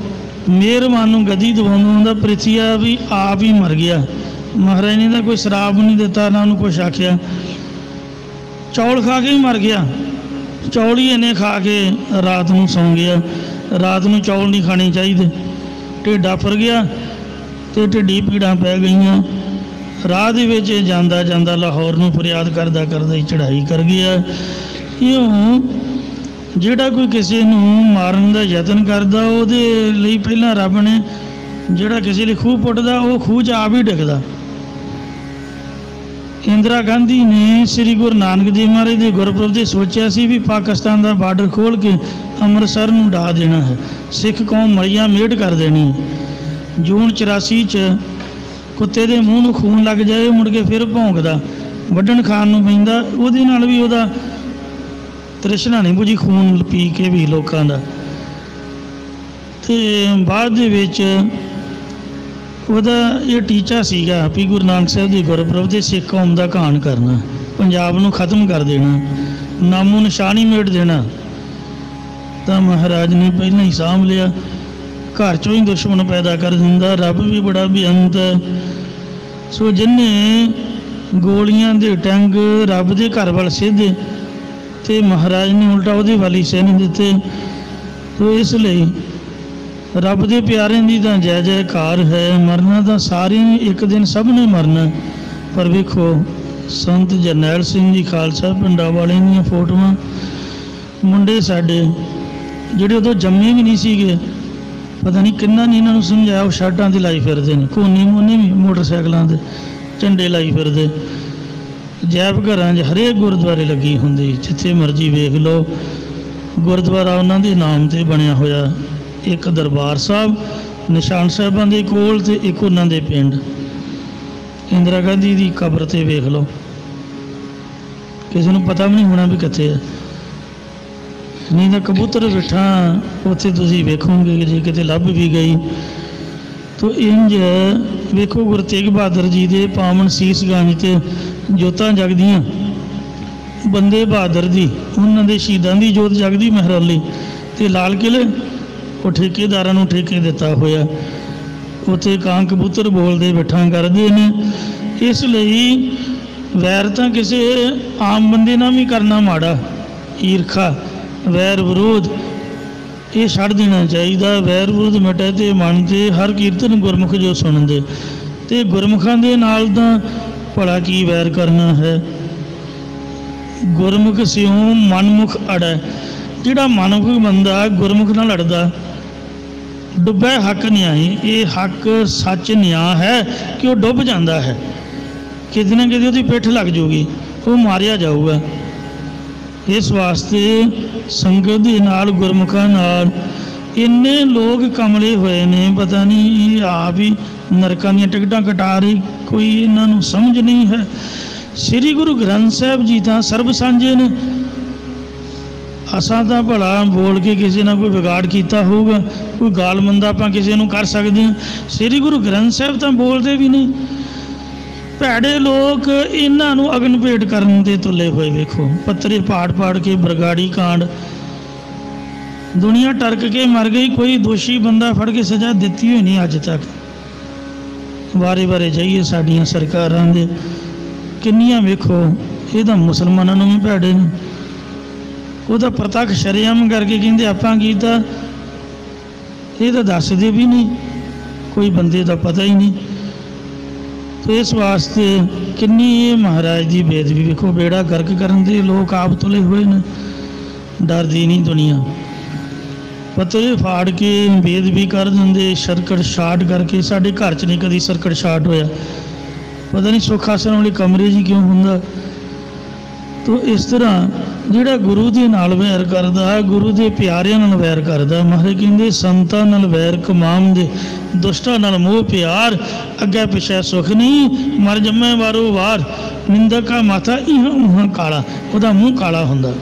ਮਿਹਰਬਾਨ ਨੂੰ ਗੱਦੀ ਦਵਾਉਂਦਾ ਹੁੰਦਾ, ਪ੍ਰਿਥੀਆ ਵੀ ਆਪ ਹੀ ਮਰ ਗਿਆ। ਮਹਾਰਾਜ ਨੇ ਤਾਂ ਕੋਈ ਸ਼ਰਾਬ ਨਹੀਂ ਦਿੱਤਾ, ਨਾ ਉਹਨੂੰ ਕੁਛ ਆਖਿਆ, ਚੌਲ ਖਾ ਕੇ ਹੀ ਮਰ ਗਿਆ। ਚੌਲ ਹੀ ਇਹਨੇ ਖਾ ਕੇ ਰਾਤ ਨੂੰ ਸੌਂ ਗਿਆ। ਰਾਤ ਨੂੰ ਚੌਲ ਨਹੀਂ ਖਾਣੇ ਚਾਹੀਦੇ। ਢਿੱਡ ਆਫਰ ਗਿਆ ਤੇ ਢਿੱਡੀ ਪੀੜਾਂ ਪੈ ਗਈਆਂ। ਰਾਹ ਦੇ ਵਿੱਚ ਜਾਂਦਾ ਜਾਂਦਾ ਲਾਹੌਰ ਨੂੰ ਫਰਿਆਦ ਕਰਦਾ ਕਰਦਾ ਹੀ ਚੜ੍ਹਾਈ ਕਰ ਗਿਆ। ਇਉਂ ਜਿਹੜਾ ਕੋਈ ਕਿਸੇ ਨੂੰ ਮਾਰਨ ਦਾ ਯਤਨ ਕਰਦਾ, ਉਹਦੇ ਲਈ ਪਹਿਲਾਂ ਰੱਬ ਨੇ, ਜਿਹੜਾ ਕਿਸੇ ਲਈ ਖੂਹ ਪੁੱਟਦਾ ਉਹ ਖੂਹ 'ਚ ਆਪ ਹੀ ਡਿੱਗਦਾ। ਇੰਦਰਾ ਗਾਂਧੀ ਨੇ ਸ੍ਰੀ ਗੁਰੂ ਨਾਨਕ ਦੇਵ ਮਹਾਰਾਜ ਦੇ ਗੁਰਪੁਰਬ 'ਤੇ ਸੋਚਿਆ ਸੀ ਵੀ ਪਾਕਿਸਤਾਨ ਦਾ ਬਾਰਡਰ ਖੋਲ੍ਹ ਕੇ ਅੰਮ੍ਰਿਤਸਰ ਨੂੰ ਢਾਹ ਦੇਣਾ ਹੈ, ਸਿੱਖ ਕੌਮ ਮਈਆ ਮੇਟ ਕਰ ਦੇਣੀ। ਜੂਨ 84 'ਚ ਕੁੱਤੇ ਦੇ ਮੂੰਹ ਨੂੰ ਖੂਨ ਲੱਗ ਜਾਏ, ਮੁੜ ਕੇ ਫਿਰ ਭੌਂਕਦਾ, ਵੱਢਣ ਖਾਣ ਨੂੰ ਪੈਂਦਾ। ਉਹਦੇ ਨਾਲ ਵੀ ਉਹਦਾ ਤ੍ਰਿਸ਼ਨਾ ਨਹੀਂ ਬੁਝੀ ਖੂਨ ਪੀ ਕੇ ਵੀ ਲੋਕਾਂ ਦਾ। ਤੇ ਬਾਅਦ ਦੇ ਵਿੱਚ ਉਹਦਾ ਇਹ ਟੀਚਾ ਸੀਗਾ ਵੀ ਗੁਰੂ ਨਾਨਕ ਸਾਹਿਬ ਦੇ ਗੁਰਪੁਰਬ 'ਤੇ ਸਿੱਖ ਕੌਮ ਦਾ ਘਾਣ ਕਰਨਾ, ਪੰਜਾਬ ਨੂੰ ਖਤਮ ਕਰ ਦੇਣਾ, ਨਾਮੋ ਨਿਸ਼ਾਨ ਹੀ ਮੇਟ ਦੇਣਾ। ਤਾਂ ਮਹਾਰਾਜ ਨੇ ਪਹਿਲਾਂ ਹੀ ਸਾਂਭ ਲਿਆ। ਘਰ 'ਚੋਂ ਹੀ ਦੁਸ਼ਮਣ ਪੈਦਾ ਕਰ ਦਿੰਦਾ। ਰੱਬ ਵੀ ਬੜਾ ਬੇਅੰਤ ਹੈ। ਸੋ ਜਿਹਨੇ ਗੋਲੀਆਂ ਦੇ ਟੰਗ ਰੱਬ ਦੇ ਘਰ ਵੱਲ ਸਿੱਧੇ, ਤੇ ਮਹਾਰਾਜ ਨੇ ਉਲਟਾ ਉਹਦੇ ਵੱਲ ਹੀ ਸੈਨ ਦਿੱਤੇ। ਸੋ ਇਸ ਲਈ ਰੱਬ ਦੇ ਪਿਆਰਿਆਂ ਦੀ ਤਾਂ ਜੈ ਜੈਕਾਰ ਹੈ। ਮਰਨਾ ਤਾਂ ਸਾਰੇ ਇੱਕ ਦਿਨ ਸਭ ਨੇ ਮਰਨਾ। ਪਰ ਵੇਖੋ ਸੰਤ ਜਰਨੈਲ ਸਿੰਘ ਜੀ ਖਾਲਸਾ ਪਿੰਡਾਂ ਵਾਲਿਆਂ ਦੀਆਂ ਫੋਟੋਆਂ, ਮੁੰਡੇ ਸਾਡੇ ਜਿਹੜੇ ਉਦੋਂ ਜੰਮੇ ਵੀ ਨਹੀਂ ਸੀਗੇ, ਪਤਾ ਨਹੀਂ ਕਿੰਨਾ ਨਹੀਂ ਇਹਨਾਂ ਨੂੰ ਸਮਝਾਇਆ, ਉਹ ਸ਼ਰਟਾਂ 'ਤੇ ਲਾਈ ਫਿਰਦੇ ਨੇ, ਕੋਨੀ ਮੋਨੀ ਵੀ ਮੋਟਰਸਾਈਕਲਾਂ 'ਤੇ ਝੰਡੇ ਲਾਈ ਫਿਰਦੇ। ਜੈਬ ਘਰਾਂ 'ਚ ਹਰੇਕ ਗੁਰਦੁਆਰੇ ਲੱਗੀ ਹੁੰਦੀ, ਜਿੱਥੇ ਮਰਜ਼ੀ ਵੇਖ ਲਓ ਗੁਰਦੁਆਰਾ ਉਹਨਾਂ ਦੇ ਨਾਮ 'ਤੇ ਬਣਿਆ ਹੋਇਆ। ਇੱਕ ਦਰਬਾਰ ਸਾਹਿਬ ਨਿਸ਼ਾਨ ਸਾਹਿਬਾਂ ਦੇ ਕੋਲ, ਤੇ ਇੱਕ ਉਹਨਾਂ ਦੇ ਪਿੰਡ ਇੰਦਰਾ ਗਾਂਧੀ ਦੀ ਕਬਰ 'ਤੇ ਵੇਖ ਲਓ। ਕਿਸੇ ਨੂੰ ਪਤਾ ਵੀ ਨਹੀਂ ਹੋਣਾ ਵੀ ਕਿੱਥੇ ਹੈ। ਨਹੀਂ ਤਾਂ ਕਬੂਤਰ ਬਿਠਾ ਉੱਥੇ ਤੁਸੀਂ ਵੇਖੋਗੇ ਜੇ ਕਿਤੇ ਲੱਭ ਵੀ ਗਈ। ਤੋ ਇੰਜ ਵੇਖੋ ਗੁਰੂ ਤੇਗ ਬਹਾਦਰ ਜੀ ਦੇ ਪਾਵਨ ਸੀਸਗੰਜ 'ਤੇ ਜੋਤਾਂ ਜਗਦੀਆਂ, ਬੰਦੇ ਬਹਾਦਰ ਦੀ, ਉਹਨਾਂ ਦੇ ਸ਼ਹੀਦਾਂ ਦੀ ਜੋਤ ਜਗਦੀ ਮਹਿਰੌਲੀ। ਤੇ ਲਾਲ ਕਿਲ੍ਹੇ ਉਹ ਠੇਕੇਦਾਰਾਂ ਨੂੰ ਠੇਕੇ ਦਿੱਤਾ ਹੋਇਆ, ਉੱਥੇ ਕਾਂ ਕਬੂਤਰ ਬੋਲਦੇ ਬਿਠਾਂ ਕਰਦੇ ਨੇ। ਇਸ ਲਈ ਵੈਰ ਤਾਂ ਕਿਸੇ ਆਮ ਬੰਦੇ ਨਾਲ ਵੀ ਕਰਨਾ ਮਾੜਾ, ਈਰਖਾ ਵੈਰ ਵਿਰੋਧ ਇਹ ਛੱਡ ਦੇਣਾ ਚਾਹੀਦਾ। ਵੈਰ ਵਿਰੋਧ ਮਿਟੇ ਤੇ ਮਨ ਤੇ ਹਰ ਕੀਰਤਨ ਗੁਰਮੁਖ ਜੋ ਸੁਣਦੇ, ਤੇ ਗੁਰਮੁਖਾਂ ਦੇ ਨਾਲ ਤਾਂ ਭਲਾ ਕੀ ਵੈਰ ਕਰਨਾ ਹੈ। ਗੁਰਮੁਖ ਸਿਉ ਮਨਮੁਖ ਅੜੈ, ਜਿਹੜਾ ਮਨਮੁਖ ਬੰਦਾ ਗੁਰਮੁਖ ਨਾਲ ਲੜਦਾ ਡੁੱਬੈ ਹੱਕ ਨਿਆਈ। ਇਹ ਹੱਕ ਸੱਚ ਨਿਆਂ ਹੈ ਕਿ ਉਹ ਡੁੱਬ ਜਾਂਦਾ ਹੈ, ਕਿਤੇ ਨਾ ਕਿਤੇ ਉਹਦੀ ਪਿੱਠ ਲੱਗ ਜਾਊਗੀ, ਉਹ ਮਾਰਿਆ ਜਾਊਗਾ। ਇਸ ਵਾਸਤੇ ਸੰਗਤ ਦੇ ਨਾਲ ਗੁਰਮੁਖਾਂ ਨਾਲ ਇੰਨੇ ਲੋਕ ਕਮਲੇ ਹੋਏ ਨੇ, ਪਤਾ ਨਹੀਂ ਆਪ ਹੀ ਨਰਕਾਂ ਦੀਆਂ ਟਿਕਟਾਂ ਕਟਾ ਰਹੇ, ਕੋਈ ਇਹਨਾਂ ਨੂੰ ਸਮਝ ਨਹੀਂ ਹੈ। ਸ੍ਰੀ ਗੁਰੂ ਗ੍ਰੰਥ ਸਾਹਿਬ ਜੀ ਤਾਂ ਸਰਬ ਸਾਂਝੇ ਨੇ। ਅਸਾਂ ਤਾਂ ਭਲਾ ਬੋਲ ਕੇ ਕਿਸੇ ਨਾਲ ਕੋਈ ਵਿਗਾੜ ਕੀਤਾ ਹੋਊਗਾ, ਕੋਈ ਗਾਲ ਮੰਦਾ ਆਪਾਂ ਕਿਸੇ ਨੂੰ ਕਰ ਸਕਦੇ ਹਾਂ। ਸ੍ਰੀ ਗੁਰੂ ਗ੍ਰੰਥ ਸਾਹਿਬ ਤਾਂ ਬੋਲਦੇ ਵੀ ਨਹੀਂ। ਭੈੜੇ ਲੋਕ ਇਹਨਾਂ ਨੂੰ ਅਗਨ ਭੇਟ ਕਰਨ ਦੇ ਤੁਲੇ ਹੋਏ। ਵੇਖੋ ਪੱਤਰੇ ਪਾੜ ਕੇ ਬਰਗਾੜੀ ਕਾਂਡ, ਦੁਨੀਆ ਟਰਕ ਕੇ ਮਰ ਗਈ, ਕੋਈ ਦੋਸ਼ੀ ਬੰਦਾ ਫੜ ਕੇ ਸਜ਼ਾ ਦਿੱਤੀ ਹੋਈ ਨਹੀਂ ਅੱਜ ਤੱਕ। ਵਾਰੇ ਜਾਈਏ ਸਾਡੀਆਂ ਸਰਕਾਰਾਂ ਦੇ ਕਿੰਨੀਆਂ ਵੇਖੋ, ਇਹ ਤਾਂ ਮੁਸਲਮਾਨਾਂ ਨੂੰ ਵੀ ਭੈੜੇ ਨੇ। ਉਹ ਤਾਂ ਪ੍ਰਤੱਖ ਸ਼ਰੇਆਮ ਕਰਕੇ ਕਹਿੰਦੇ ਆਪਾਂ ਕੀਤਾ, ਇਹ ਤਾਂ ਦੱਸਦੇ ਵੀ ਨਹੀਂ, ਕੋਈ ਬੰਦੇ ਦਾ ਪਤਾ ਹੀ ਨਹੀਂ। ਤੇ ਇਸ ਵਾਸਤੇ ਕਿੰਨੀ ਇਹ ਮਹਾਰਾਜ ਦੀ ਬੇਅਦਬੀ ਵੇਖੋ, ਬੇੜਾ ਗਰਕ ਕਰਨ ਦੇ ਲੋਕ ਆਪ ਤੁਲੇ ਹੋਏ ਨੇ। ਡਰਦੀ ਨਹੀਂ ਦੁਨੀਆ, ਪੱਤਰੇ ਫਾੜ ਕੇ ਬੇਅਦਬੀ ਕਰ ਦਿੰਦੇ, ਸਰਕਟ ਸ਼ਾਟ ਕਰਕੇ। ਸਾਡੇ ਘਰ 'ਚ ਨਹੀਂ ਕਦੀ ਸਰਕਟ ਸ਼ਾਟ ਹੋਇਆ, ਪਤਾ ਨਹੀਂ ਸੁੱਖ ਆਸਣ ਵਾਲੇ ਕਮਰੇ 'ਚ ਕਿਉਂ ਹੁੰਦਾ। ਤੋ ਇਸ ਤਰ੍ਹਾਂ ਜਿਹੜਾ ਗੁਰੂ ਦੇ ਨਾਲ ਵੈਰ ਕਰਦਾ, ਗੁਰੂ ਦੇ ਪਿਆਰਿਆਂ ਨਾਲ ਵੈਰ ਕਰਦਾ, ਮਹਾਰਾਜ ਕਹਿੰਦੇ ਸੰਤਾਂ ਨਾਲ ਵੈਰ ਕਮਾਮ ਦੇ, ਦੁਸ਼ਟਾਂ ਨਾਲ ਮੋਹ ਪਿਆਰ, ਅੱਗੇ ਪਿਛੇ ਸੁੱਖ ਨਹੀਂ, ਮਰ ਜੰਮੇ ਵਾਰੋ ਵਾਰ, ਨਿੰਦਕ ਦਾ ਮਾਥਾ ਇਹਾਂ ਕਾਲਾ, ਉਹਦਾ ਮੂੰਹ ਕਾਲਾ ਹੁੰਦਾ,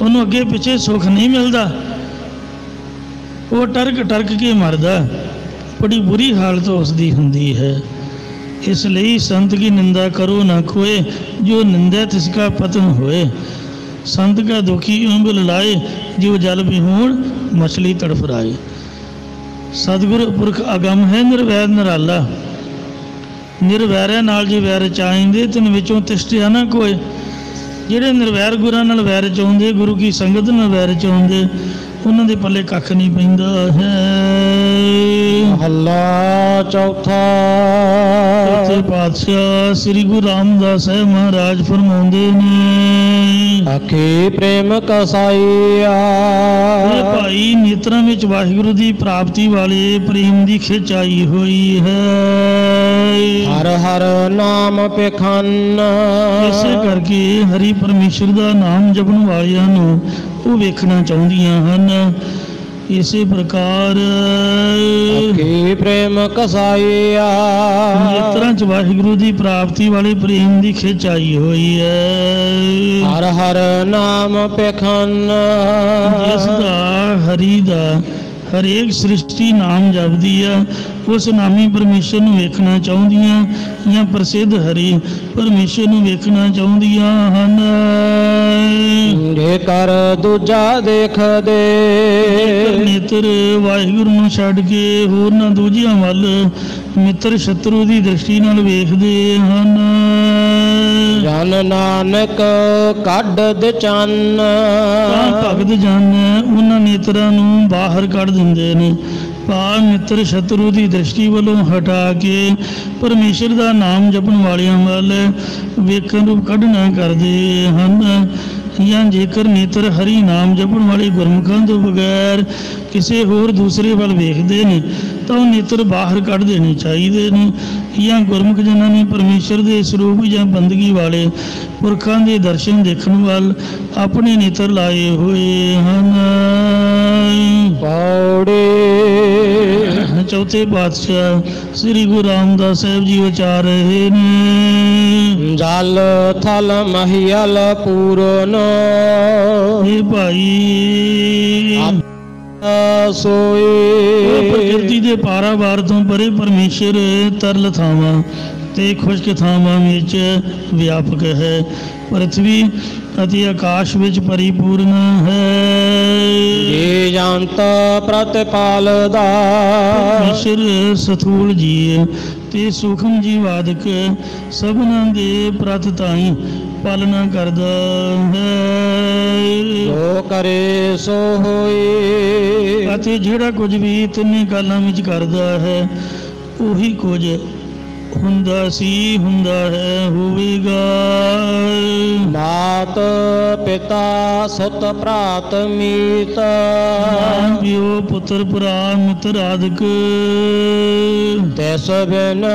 ਉਹਨੂੰ ਅੱਗੇ ਪਿੱਛੇ ਸੁੱਖ ਨਹੀਂ ਮਿਲਦਾ, ਉਹ ਟਰਕ ਕੇ ਮਰਦਾ, ਬੜੀ ਬੁਰੀ ਹਾਲਤ ਉਸ ਦੀ ਹੁੰਦੀ ਹੈ। ਇਸ ਲਈ ਸੰਤ ਕੀ ਨਿੰਦਾ ਕਰੋ ਨਾ ਕੋਏ, ਜੋ ਨਿੰਦਾ ਤਿਸਕਾ ਪਤਨ ਹੋਏ। ਸੰਤ ਕਾ ਦੁਖੀ ਉਂਗਲ ਲਾਏ, ਜੋ ਜਲ ਵਿਹੂਣ ਮਛਲੀ ਤੜਫਰਾਏ। ਸਤਿਗੁਰ ਪੁਰਖ ਅਗਮ ਹੈ ਨਿਰਵੈਰ ਨਿਰਾਲਾ, ਨਿਰਵੈਰਿਆਂ ਨਾਲ ਜੇ ਵੈਰ ਚਾਹੀਦੇ ਤਿਨ ਵਿੱਚੋਂ ਤਿਸ਼ਟਿਆ ਨਾ ਕੋਏ। ਜਿਹੜੇ ਨਿਰਵੈਰ ਗੁਰਾਂ ਨਾਲ ਵੈਰ ਚਾਹੁੰਦੇ, ਗੁਰੂ ਕੀ ਸੰਗਤ ਨਾਲ ਵੈਰ ਚਾਹੁੰਦੇ, ਉਹਨਾਂ ਦੇ ਪੱਲੇ ਕੱਖ ਨਹੀਂ ਪੈਂਦਾ ਹੈ। ਮਹੱਲਾ ਚੌਥਾ। ਚੌਥੇ ਪਾਤਸ਼ਾਹ ਸ੍ਰੀ ਗੁਰੂ ਰਾਮਦਾਸ ਸਾਹਿਬ ਮਹਾਰਾਜ ਫਰਮਾਉਂਦੇ ਨੇ, ਆਖੇ ਪ੍ਰੇਮ ਕਸਾਈਆ। ਇਹ ਭਾਈ ਨੇਤਰਾਂ ਵਿੱਚ ਵਾਹਿਗੁਰੂ ਦੀ ਪ੍ਰਾਪਤੀ ਵਾਲੇ ਪ੍ਰੇਮ ਦੀ ਖਿੱਚ ਆਈ ਹੋਈ ਹੈ। ਹਰ ਹਰ ਨਾਮ ਪਖੰਨ। ਇਸੇ ਕਰਕੇ ਹਰੀ ਪਰਮੇਸ਼ਰ ਦਾ ਨਾਮ ਜਪਣ ਵਾਲਿਆਂ ਨੂੰ ਉਹ ਵੇਖਣਾ ਚਾਹੁੰਦੀਆਂ ਹਨ। ਇਸੇ ਪ੍ਰਕਾਰ ਆਖੇ ਪ੍ਰੇਮ ਕਸਾਈਆ। ਨੇਤਰਾਂ 'ਚ ਵਾਹਿਗੁਰੂ ਦੀ ਪ੍ਰਾਪਤੀ ਵਾਲੇ ਪ੍ਰੇਮ ਦੀ ਖਿੱਚ ਆਈ ਹੋਈ ਹੈ। ਹਰ ਹਰ ਨਾਮ ਪਖੰਨ। ਜਿਸ ਦਾ ਹਰੀ ਦਾ ਹਰੇਕ ਸ੍ਰਿਸ਼ਟੀ ਨਾਮ ਜਪਦੀ ਆ, ਉਸ ਨਾਮੀ ਪਰਮੇਸ਼ਰ ਨੂੰ ਵੇਖਣਾ ਚਾਹੁੰਦੀਆਂ ਜਾਂ ਪ੍ਰਸਿੱਧ ਹਰੀ ਪਰਮੇਸ਼ਰ ਨੂੰ ਵੇਖਣਾ ਚਾਹੁੰਦੀਆਂ ਹਨ। ਜੇਕਰ ਦੂਜਾ ਦੇਖਦੇ, ਨੇਤਰ ਵਾਹਿਗੁਰੂ ਨੂੰ ਛੱਡ ਕੇ ਹੋਰਨਾਂ ਦੂਜਿਆਂ ਵੱਲ ਮਿੱਤਰ ਸ਼ਤਰੂ ਦੀ ਦ੍ਰਿਸ਼ਟੀ ਨਾਲ ਵੇਖਦੇ ਹਨ। ਜਨ ਨਾਨਕ ਕੱਢ ਦੇ ਚੰਨ। ਤਾਂ ਭਗਤ ਜਨ ਉਹਨਾਂ ਨੇਤਰਾਂ ਨੂੰ ਬਾਹਰ ਕੱਢ ਦਿੰਦੇ ਨੇ। ਭਾਵ ਮਿੱਤਰ ਸ਼ਤਰੂ ਦੀ ਦ੍ਰਿਸ਼ਟੀ ਵੱਲੋਂ ਹਟਾ ਕੇ ਪਰਮੇਸ਼ਰ ਦਾ ਨਾਮ ਜਪਣ ਵਾਲਿਆਂ ਵੱਲ ਵੇਖਣ ਨੂੰ ਕੱਢਣਾ ਕਰਦੇ ਹਨ। ਜਾਂ ਜੇਕਰ ਨੇਤਰ ਹਰੀ ਨਾਮ ਜਪਣ ਵਾਲੇ ਗੁਰਮੁਖਾਂ ਤੋਂ ਬਗੈਰ ਕਿਸੇ ਹੋਰ ਦੂਸਰੇ ਵੱਲ ਵੇਖਦੇ ਨੇ ਤਾਂ ਉਹ ਨੇਤਰ ਬਾਹਰ ਕੱਢ ਦੇਣੇ ਚਾਹੀਦੇ ਨੇ। ਜਾਂ ਗੁਰਮੁਖ ਜਨਾਂ ਨੇ ਪਰਮੇਸ਼ਰ ਦੇ ਸਰੂਪ ਜਾਂ ਬੰਦਗੀ ਵਾਲੇ ਪੁਰਖਾਂ ਦੇ ਦਰਸ਼ਨ ਦੇਖਣ ਵੱਲ ਆਪਣੇ ਨੇਤਰ ਲਾਏ ਹੋਏ ਹਨ। ਪੌੜੇ। ਚੌਥੇ ਪਾਤਸ਼ਾਹ ਸ੍ਰੀ ਗੁਰੂ ਰਾਮਦਾਸ ਸਾਹਿਬ ਜੀ ਉਚਾਰ ਰਹੇ ਨੇ, ਜਲ ਥਲ ਮਹੀਲ ਪੂਰਨ। ਇਹ ਭਾਈ ਸੋਏ। ਪ੍ਰਕਿਰਤੀ ਦੇ ਪਾਰਾਵਾਰ ਤੋਂ ਪਰੇ ਪਰਮੇਸ਼ਰ ਤਰਲ ਥਾਵਾਂ ਤੇ ਖੁਸ਼ਕ ਥਾਵਾਂ ਵਿੱਚ ਵਿਆਪਕ ਹੈ। ਪ੍ਰithvi ਅਤੇ ਆਕਾਸ਼ ਵਿੱਚ ਪਰਿਪੂਰਨ ਹੈ। ਜੀ ਜੰਤ ਪ੍ਰਤਿਪਾਲਦਾ ਪਰਮੇਸ਼ਰ ਸਥੂਲ ਜੀਵ ਤੇ ਸੂਖਮ ਜੀਵਾਦਿਕ ਸਭਨਾਂ ਦੇ ਪ੍ਰਤ ਤਾਈਂ ਪਾਲਣਾ ਕਰਦਾ ਹੈ। ਜੋ ਕਰੇ ਸੋ ਹੋਈ ਅਤੇ ਜਿਹੜਾ ਕੁਝ ਵੀ ਤਿੰਨੇ ਕਾਲਾਂ ਵਿੱਚ ਕਰਦਾ ਹੈ ਉਹੀ ਕੁਝ ਹੁੰਦਾ ਸੀ, ਹੁੰਦਾ ਹੈ, ਹੋਵੇਗਾ। ਮਾਤ ਪਿਤਾ ਸੁਤ ਭਰਾਤ ਮੀਤ ਮਾਂ ਪਿਓ ਪੁੱਤਰ ਭਰਾ ਮਿੱਤਰ ਆਦਿਕ ਤਿਸ ਬਿਨ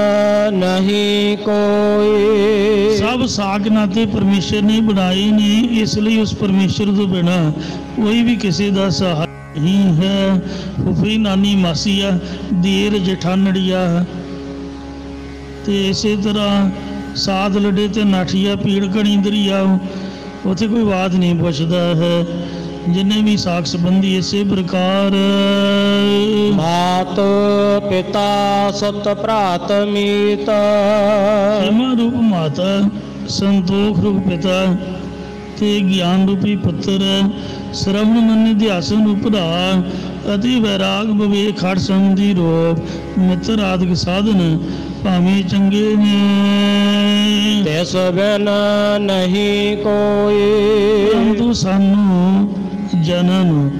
ਨਹੀਂ ਕੋਈ। ਸਭ ਸਾਕ ਨਾਤੇ ਪਰਮੇਸ਼ਰ ਨੇ ਬਣਾਏ ਨੇ, ਇਸ ਲਈ ਉਸ ਪਰਮੇਸ਼ਰ ਤੋਂ ਬਿਨਾਂ ਕੋਈ ਵੀ ਕਿਸੇ ਦਾ ਸਹਾਰਾ ਨਹੀਂ ਹੈ। ਫੁੱਫੀ ਨਾਨੀ ਮਾਸੀ ਆ, ਦੇਰ ਜਠਾਨੜੀ ਆ, ਤੇ ਇਸੇ ਤਰ੍ਹਾਂ ਸਾਧ ਲੱਡੇ ਤੇ ਨਾਠੀਆ ਪੀੜ ਘਣੀ ਦਰੀਆ, ਉੱਥੇ ਕੋਈ ਬਾਤ ਨਹੀਂ ਪੁੱਛਦਾ ਹੈ। ਜਿੰਨੇ ਵੀ ਸਾਖ ਸੰਬੰਧੀ ਇਸੇ ਪ੍ਰਕਾਰ ਮਾਤ ਪਿਤਾ ਸੁਤ ਭਰਾਤ ਮੀਤ ਖੇਮਾ ਰੂਪ ਮਾਤਾ, ਸੰਤੋਖ ਰੂਪ ਪਿਤਾ ਤੇ ਗਿਆਨ ਰੂਪੀ ਪੁੱਤਰ, ਸ਼ਰਵਣ ਮਨ ਨਿਧਿਆਸਨ ਰੂਪ ਭਰਾ ਅਤੇ ਵੈਰਾਗ ਵਿਵੇਕ ਖੜ ਸੰਬੰਧੀ ਰੂਪ ਮਿੱਤਰ ਆਦਿਕ ਸਾਧਨ ਭਾਵੇਂ ਚੰਗੇ ਨੇ, ਤਿਸ ਬਿਨ ਨਹੀਂ ਕੋਈ। ਪਰੰਤੂ ਸਾਨੂੰ ਜਨਾਂ ਨੂੰ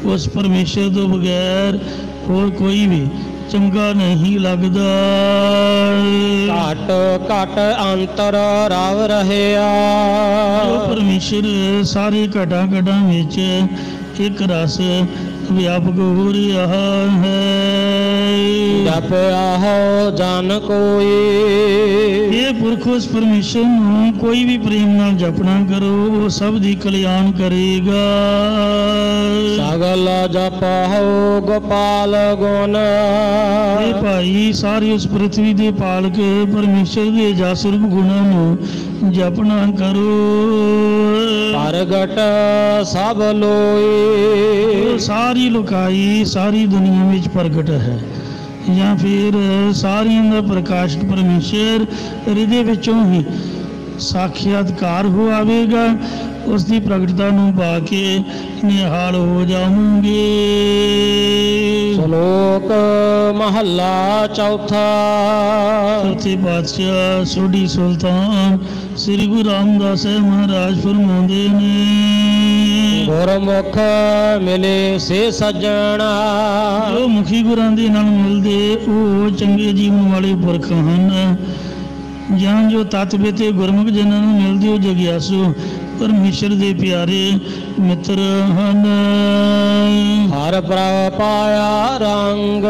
ਉਸ ਪਰਮੇਸ਼ਰ ਤੋਂ ਬਗੈਰ ਹੋਰ ਕੋਈ ਵੀ ਚੰਗਾ ਨਹੀਂ ਲੱਗਦਾ। ਘਟ ਘਟ ਅੰਤਰ ਰਵ ਰਹਿਆ ਉਹ ਪਰਮੇਸ਼ਰ ਸਾਰੇ ਘਟਾਂ ਘਟਾਂ ਵਿੱਚ ਇੱਕ ਰਸ ਵਿਆਪਕ ਹੋ ਰਿਹਾ ਹੈ। ਜਪਿਆ ਹੋ ਜਨ ਕੋਈ ਇਹ ਪੁਰਖ ਉਸ ਪਰਮੇਸ਼ਰ ਨੂੰ ਕੋਈ ਵੀ ਪ੍ਰੇਮ ਨਾਲ ਜਪਣਾ ਕਰੋ, ਉਹ ਸਭ ਦੀ ਕਲਿਆਣ ਕਰੇਗਾ। ਸਗਲ ਜਪ ਹੋ ਗੋਪਾਲ ਗੁਣ ਇਹ ਭਾਈ ਸਾਰੇ ਉਸ ਪ੍ਰਿਥਵੀ ਦੇ ਪਾਲਕ ਪਰਮੇਸ਼ਰ ਦੇ ਜਸਰੂਪ ਗੁਣਾਂ ਨੂੰ ਜਪਣਾ ਕਰੋ। ਪ੍ਰਗਟ ਸਭ ਲੋਈ ਸਾਰੀ ਲੁਕਾਈ ਸਾਰੀ ਦੁਨੀਆ ਵਿੱਚ ਪ੍ਰਗਟ ਹੈ, ਜਾਂ ਫਿਰ ਸਾਰਿਆਂ ਦਾ ਪ੍ਰਕਾਸ਼ਕ ਪਰਮੇਸ਼ਰ ਹਿਰਦੇ ਵਿੱਚੋਂ ਹੀ ਸਾਖਿਆਤਕਾਰ ਹੋ ਆਵੇਗਾ। ਉਸ ਦੀ ਪ੍ਰਗਟਤਾ ਨੂੰ ਪਾ ਕੇ ਨਿਹਾਲ ਹੋ ਜਾਵਾਂਗੇ। ਸ਼ਲੋਕ ਮਹੱਲਾ ਚੌਥਾ। ਚੌਥੇ ਪਾਤਸ਼ਾਹ ਸੋਢੀ ਸੁਲਤਾਨ ਸ੍ਰੀ ਗੁਰੂ ਰਾਮਦਾਸ ਸਾਹਿਬ ਮਹਾਰਾਜ ਫਰਮਾਉਂਦੇ ਨੇ, ਗੁਰਮੁਖ ਮਿਲੇ ਸੇ ਸੱਜਣਾ ਜੋ ਮੁਖੀ ਗੁਰਾਂ ਦੇ ਨਾਲ ਮਿਲਦੇ ਉਹ ਚੰਗੇ ਜੀਵਨ ਵਾਲੇ ਪੁਰਖ ਹਨ। ਜਾਂ ਜੋ ਤਤ ਤੇ ਗੁਰਮੁਖ ਜਨਾਂ ਨੂੰ ਮਿਲਦੇ ਉਹ ਜਗਿਆਸੂ ਪਰਮੇਸ਼ਰ ਦੇ ਪਿਆਰੇ ਮਿੱਤਰ ਹਨ। ਹਰ ਪ੍ਰਭ ਪਾਇਆ ਰੰਗ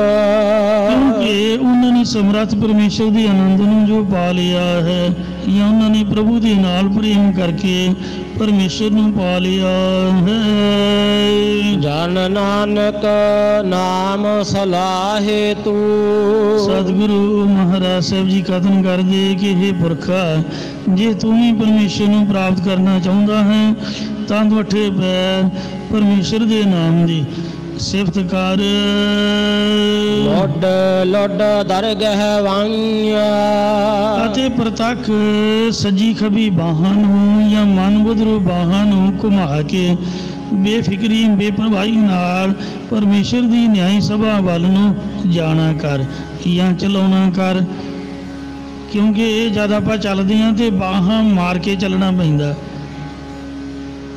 ਕਿਉਂਕਿ ਉਹਨਾਂ ਨੇ ਸਮਰੱਥ ਪਰਮੇਸ਼ਰ ਦੇ ਆਨੰਦ ਨੂੰ ਜੋ ਪਾ ਲਿਆ ਹੈ, ਜਾਂ ਉਹਨਾਂ ਨੇ ਪ੍ਰਭੂ ਦੇ ਨਾਲ ਪ੍ਰੇਮ ਕਰਕੇ ਪਰਮੇਸ਼ਰ ਨੂੰ ਪਾ ਲਿਆ ਹੈ। ਜਨ ਨਾਨਕ ਨਾਮ ਸਲਾਹੇ ਤੂੰ। ਸਤਿਗੁਰੂ ਮਹਾਰਾਜ ਸਾਹਿਬ ਜੀ ਕਥਨ ਕਰਦੇ ਕਿ ਇਹ ਪੁਰਖਾ, ਜੇ ਤੂੰ ਵੀ ਪਰਮੇਸ਼ਰ ਨੂੰ ਪ੍ਰਾਪਤ ਕਰਨਾ ਚਾਹੁੰਦਾ ਹੈ ਤਾਂ ਦੁੱਠੇ ਪੈਰ ਪਰਮੇਸ਼ਰ ਦੇ ਨਾਮ ਦੀ ਸਿਫਤ ਕਰ। ਲੋਡ ਲੋਡ ਦਰਗਹ ਵਾਂਿਆ ਅਤੇ ਪ੍ਰਤੱਖ ਸੱਜੀ ਖੱਬੀ ਬਾਹਾਂ ਨੂੰ ਜਾਂ ਮਨ ਬੁੱਧਰੂ ਬਾਹਾਂ ਨੂੰ ਘੁਮਾ ਕੇ ਬੇਫਿਕਰੀ ਬੇਪਰਵਾਹੀ ਨਾਲ ਪਰਮੇਸ਼ਰ ਦੀ ਨਿਆਈ ਸਭਾ ਵੱਲ ਨੂੰ ਜਾਣਾ ਕਰ ਜਾਂ ਚਲਾਉਣਾ ਕਰ। ਕਿਉਂਕਿ ਇਹ ਜਦ ਆਪਾਂ ਚੱਲਦੇ ਹਾਂ ਤੇ ਬਾਹਾਂ ਮਾਰ ਕੇ ਚੱਲਣਾ ਪੈਂਦਾ,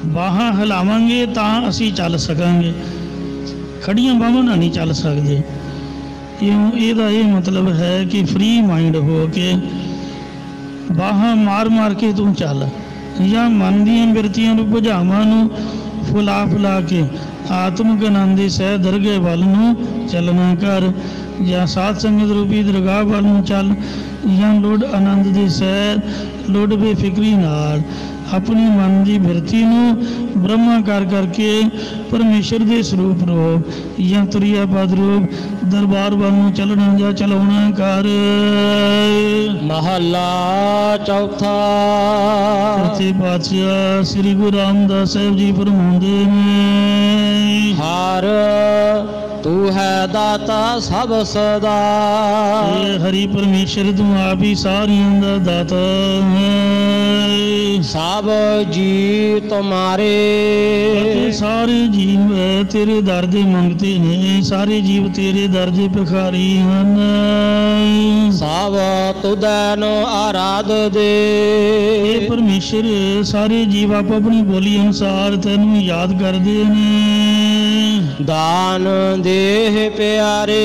ਬਾਹਾਂ ਹਿਲਾਵਾਂਗੇ ਤਾਂ ਅਸੀਂ ਚੱਲ ਸਕਾਂਗੇ, ਖੜੀਆਂ ਬਾਹਾਂ ਨਾਲ ਨਹੀਂ ਚੱਲ ਸਕਦੇ। ਇਹਦਾ ਇਹ ਮਤਲਬ ਹੈ ਕਿ ਫ੍ਰੀ ਮਾਈਂਡ ਹੋ ਕੇ ਬਾਹਾਂ ਮਾਰ ਮਾਰ ਕੇ ਤੂੰ ਚੱਲ, ਜਾਂ ਮਨ ਦੀਆਂ ਬਿਰਤੀਆਂ ਨੂੰ ਬੁਝਾਵਾਂ ਨੂੰ ਫੁਲਾ ਫੁਲਾ ਕੇ ਆਤਮਿਕ ਆਨੰਦ ਦੇ ਸਹਿ ਦਰਗਾਹ ਵੱਲ ਨੂੰ ਚੱਲਣਾ ਕਰ, ਜਾਂ ਸਾਧ ਸੰਗਤ ਰੂਪੀ ਦਰਗਾਹ ਵੱਲ ਨੂੰ ਚੱਲ, ਜਾਂ ਲੋੜ ਆਨੰਦ ਦੇ ਸਹਿ ਲੋੜ ਬੇਫਿਕਰੀ ਨਾਲ ਆਪਣੀ ਮਨ ਦੀ ਬਿਰਤੀ ਨੂੰ ਬ੍ਰਹਮਾਕਾਰ ਕਰਕੇ ਪਰਮੇਸ਼ਰ ਦੇ ਸਰੂਪ ਰੂਪ ਜਾਂ ਤੁਰਿਆ ਪਦ ਰੂਪ ਦਰਬਾਰ ਵੱਲ ਨੂੰ ਚੱਲਣਾ ਜਾਂ ਚਲਾਉਣਾ ਕਰ। ਮਹੱਲਾ ਚੌਥਾ। ਚੌਥੇ ਪਾਤਸ਼ਾਹ ਸ੍ਰੀ ਗੁਰੂ ਰਾਮਦਾਸ ਸਾਹਿਬ ਜੀ ਫਰਮਾਉਂਦੇ ਨੇ, ਹਰ ਤੂੰ तू है दाता सब सदा। हे हरि परमेश्वर तू आप ही सारियां दा दाता है। सब जी तुम्हारे ਅਤੇ ਸਾਰੇ ਜੀਵ ਤੇਰੇ ਦਰ ਦੇ ਮੰਗਤੇ ਨੇ, ਸਾਰੇ ਜੀਵ ਤੇਰੇ ਦਰ ਦੇ ਭਿਖਾਰੀ ਹਨ। सब तुदैन आराध दे। ਇਹ ਪਰਮੇਸ਼ਰ ਸਾਰੇ ਜੀਵ ਆਪ ਆਪਣੀ ਬੋਲੀ ਅਨੁਸਾਰ ਤੈਨੂੰ ਯਾਦ ਕਰਦੇ ਨੇ। दान देह प्यारे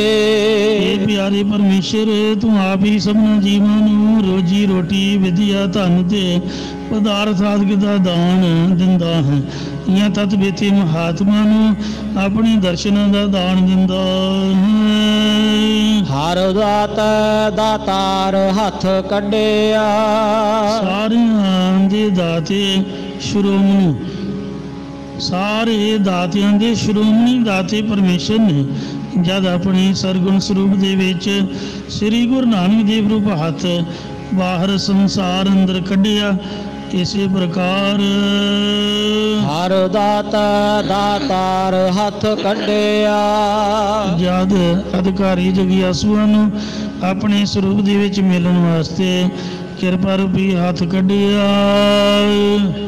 ਇਹ ਪਿਆਰੇ ਪਰਮੇਸ਼ਰ ਤੂੰ ਆਪ ਹੀ ਸਭਨਾਂ ਜੀਵਾਂ ਨੂੰ ਰੋਜੀ ਰੋਟੀ ਵਿਦਿਆ ਧਨ ਤੇ ਪਦਾਰਥ ਆਦਿ ਦਾ ਦਾਨ ਦਿੰਦਾ ਹੈ, ਜਾਂ ਤਤ ਬੇਤੇ ਮਹਾਤਮਾ ਨੂੰ ਆਪਣੇ ਦਰਸ਼ਨਾਂ ਦਾ ਦਾਨ ਦਿੰਦਾ ਹੈ। हर दात दातार हथ कढ़िया। ਸਾਰਿਆਂ ਦੇ ਦਾਤੇ ਸ਼੍ਰੋਮਣੀ, ਸਾਰੇ ਦਾਤਿਆਂ ਦੇ ਸ਼੍ਰੋਮਣੀ ਦਾਤੇ ਪਰਮੇਸ਼ਰ ਨੇ ਜਦ ਆਪਣੇ ਸਰਗੁਣ ਸਰੂਪ ਦੇ ਵਿੱਚ ਸ੍ਰੀ ਗੁਰੂ ਨਾਨਕ ਦੇਵ ਰੂਪ ਹੱਥ ਬਾਹਰ ਸੰਸਾਰ ਅੰਦਰ ਕੱਢਿਆ। ਇਸੇ ਪ੍ਰਕਾਰ हर दात दातार हथ कढ़िया। ਜਦ ਅਧਿਕਾਰੀ ਜਗਿਆਸੂਆਂ ਨੂੰ ਆਪਣੇ ਸਰੂਪ ਦੇ ਵਿੱਚ ਮਿਲਣ ਵਾਸਤੇ ਕਿਰਪਾ ਰੂਪੀ ਹੱਥ ਕੱਢਿਆ।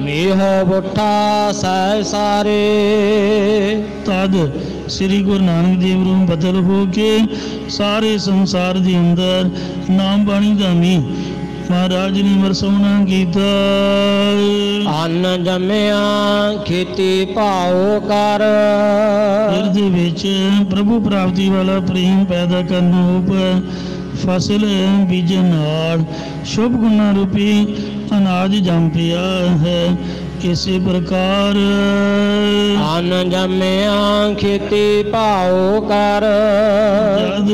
मेह बुठा सह सारे ਤਦ ਸ੍ਰੀ ਗੁਰੂ ਨਾਨਕ ਦੇਵ ਰੂਪ ਬਦਲ ਹੋ ਕੇ ਸਾਰੇ ਸੰਸਾਰ ਦੇ ਅੰਦਰ ਨਾਮ ਬਾਣੀ ਦਾ ਮੀਂਹ ਮਹਾਰਾਜ ਨੇ ਵਰਸਾਉਣਾ ਕੀਤਾ। अन्न जम्या खेती भाव कर। ਇਹਦੇ ਵਿੱਚ ਪ੍ਰਭੂ ਪ੍ਰਾਪਤੀ ਵਾਲਾ ਪ੍ਰੇਮ ਪੈਦਾ ਕਰਨ ਰੂਪ ਫਸਲ ਬੀਜਣ ਨਾਲ ਸ਼ੁਭ ਗੁਣਾਂ ਰੂਪੀ ਅਨਾਜ ਜੰਮ ਪਿਆ ਹੈ। ਇਸੇ ਪ੍ਰਕਾਰ अन्न जम्या खेती भाव कर। ਜਦ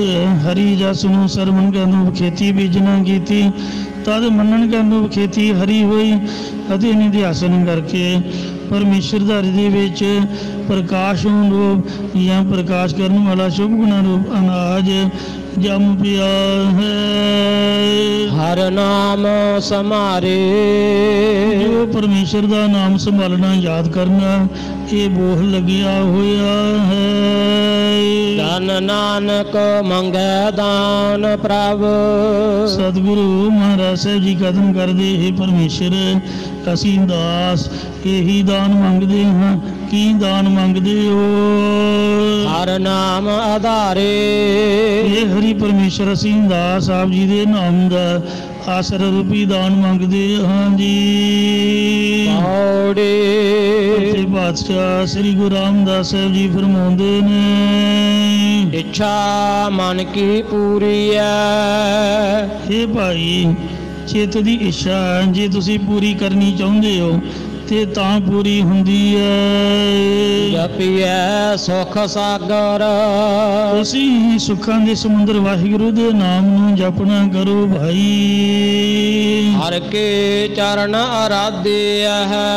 ਹਰੀ ਜਸ ਨੂੰ ਸਰਵਣ ਕਰਨ ਨੂੰ ਖੇਤੀ ਬੀਜਣਾ ਕੀਤੀ, ਤਦ ਮੰਨਣ ਕਰਨ ਨੂੰ ਖੇਤੀ ਹਰੀ ਹੋਈ ਅਤੇ ਨਿਧਿਆਸਨ ਕਰਕੇ ਪਰਮੇਸ਼ਰ ਦਾ ਹਿਰਦੇ ਵਿੱਚ ਪ੍ਰਕਾਸ਼ ਰੂਪ ਜਾਂ ਪ੍ਰਕਾਸ਼ ਕਰਨ ਵਾਲਾ ਸ਼ੁਭ ਗੁਣਾਂ ਰੂਪ ਅਨਾਜ ਜੰਮ ਪਿਆ ਹੈ। हर नाम समारे ਜੋ ਪਰਮੇਸ਼ਰ ਦਾ ਨਾਮ ਸੰਭਾਲਣਾ ਯਾਦ ਕਰਨਾ ਇਹ ਬੋਝ ਲੱਗਿਆ ਹੋਇਆ ਹੈ। धन नानक मंगै दान प्रभ। ਸਤਿਗੁਰੂ ਮਹਾਰਾਜ ਸਾਹਿਬ ਜੀ ਕਦਮ ਕਰਦੇ, हे ਪਰਮੇਸ਼ਰ ਅਸੀਂ ਦਾਸ ਇਹੀ ਦਾਨ ਮੰਗਦੇ ਹਾਂ। ਕੀ ਦਾਨ ਮੰਗਦੇ ਹੋ? हर नाम आधारे ਇਹ ਹਰੀ ਪਰਮੇਸ਼ਰ ਅਸੀਂ ਦਾਸ ਆਪ ਜੀ ਦੇ ਨਾਮ ਦਾ ਆਸਰ ਰੂਪੀ ਦਾਨ ਮੰਗਦੇ ਹਾਂ ਜੀ। पौड़ी ਤੇ ਬਾਦਸ਼ਾਹ ਸ੍ਰੀ ਗੁਰੂ ਰਾਮਦਾਸ ਸਾਹਿਬ ਜੀ ਫਰਮਾਉਂਦੇ ਨੇ, इच्छा मन की पूरी है। हे ਭਾਈ ਚਿੱਤ ਦੀ ਇੱਛਾ ਜੇ ਤੁਸੀਂ ਪੂਰੀ ਕਰਨੀ ਚਾਹੁੰਦੇ ਹੋ ਤੇ ਤਾਂ ਪੂਰੀ ਹੁੰਦੀ ਹੈ। जपिए सुख सागर ਤੁਸੀਂ ਸੁੱਖਾਂ ਦੇ ਸਮੁੰਦਰ ਵਾਹਿਗੁਰੂ ਦੇ ਨਾਮ ਨੂੰ ਜਪਣਾ ਕਰੋ ਭਾਈ। हर के चरण आराध्य है।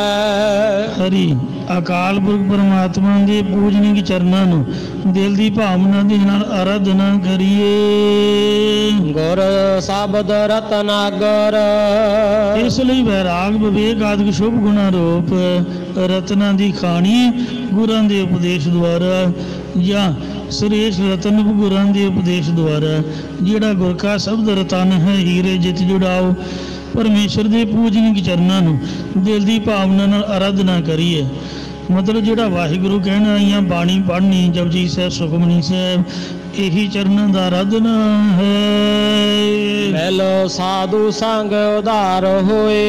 ਹਰੀ ਅਕਾਲ ਪੁਰਖ ਪਰਮਾਤਮਾ ਦੇ ਪੂਜਨੀਕ ਚਰਨਾਂ ਨੂੰ ਦਿਲ ਦੀ ਭਾਵਨਾ ਦੇ ਨਾਲ ਆਰਾਧਨਾ ਕਰੀਏ। गुर शब्द रतनागर ਇਸ ਲਈ ਵੈਰਾਗ ਵਿਵੇਕ ਆਦਿਕ ਸ਼ੁਭ ਗੁਣਾ ਰੂਪ ਰਤਨਾਂ ਦੀ ਖਾਣੀ ਗੁਰਾਂ ਦੇ ਉਪਦੇਸ਼ ਦੁਆਰਾ ਜਾਂ ਸੁਰੇਸ਼ ਰਤਨ ਗੁਰਾਂ ਦੇ ਉਪਦੇਸ਼ ਦੁਆਰਾ ਜਿਹੜਾ ਗੁਰ ਕਾ ਸ਼ਬਦ ਰਤਨ ਹੈ ਹੀਰੇ ਜਿਤ ਜੁੜਾਓ। ਪਰਮੇਸ਼ਰ ਦੇ ਪੂਜਨੀਕ ਚਰਨਾਂ ਨੂੰ ਦਿਲ ਦੀ ਭਾਵਨਾ ਨਾਲ ਆਰਾਧਨਾ ਕਰੀਏ। ਮਤਲਬ ਜਿਹੜਾ ਵਾਹਿਗੁਰੂ ਕਹਿਣਾ ਜਾਂ ਬਾਣੀ ਪੜ੍ਹਨੀ ਜਪਜੀ ਸਾਹਿਬ ਸੁਖਮਨੀ ਸਾਹਿਬ ਇਹੀ ਚਰਨਾਂ ਦਾ ਆਰਾਧਨਾ ਹੈ। मेलो साधु संग उधार होए।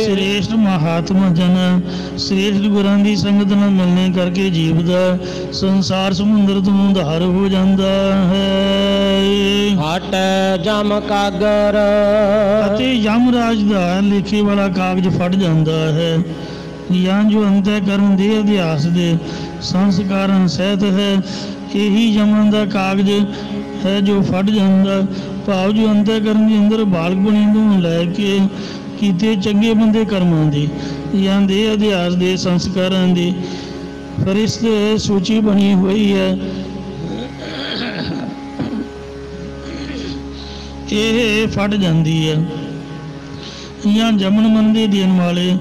ਸ੍ਰੇਸ਼ਟ ਮਹਾਤਮਾ ਜਨ ਸ੍ਰੇਸ਼ਟ ਗੁਰਾਂ ਦੀ ਸੰਗਤ ਨਾਲ ਮਿਲਣੇ ਕਰਕੇ ਜੀਵ ਦਾ ਸੰਸਾਰ ਸਮੁੰਦਰ ਤੋਂ ਉਧਾਰ ਹੋ ਜਾਂਦਾ ਹੈ। हट जम कागर ਅਤੇ ਯਮਰਾਜ ਦਾ ਲਿਖੇ ਵਾਲਾ ਕਾਗਜ਼ ਫਟ ਜਾਂਦਾ ਹੈ। ਜਾਂ ਜੋ ਅੰਤःਕਰਨ ਦੇ ਅਧਿਆਸ ਦੇ ਸੰਸਕਾਰਾਂ ਸਹਿਤ ਹੈ ਇਹੀ ਯਮਨ ਦਾ ਕਾਗਜ਼ ਹੈ ਜੋ ਫਟ ਜਾਂਦਾ। ਭਾਵ ਜੋ ਅੰਤःਕਰਨ ਦੇ ਅੰਦਰ ਬਾਲਕਪੁਣੀ ਤੋਂ ਲੈ ਕੇ ਕੀਤੇ ਚੰਗੇ ਬੰਦੇ ਕਰਮਾਂ ਦੀ ਜਾਂ ਦੇ ਅਧਿਆਸ ਦੇ ਸੰਸਕਾਰਾਂ ਦੀ ਫਰਿਸ਼ਤ ਸੂਚੀ ਬਣੀ ਹੋਈ ਹੈ। ਇਹ ਫਟ ਜਾਂਦੀ ਹੈ। ਜਾਂ ਜਮਨ ਮੰਦੇ ਦੇਣ ਵਾਲੇ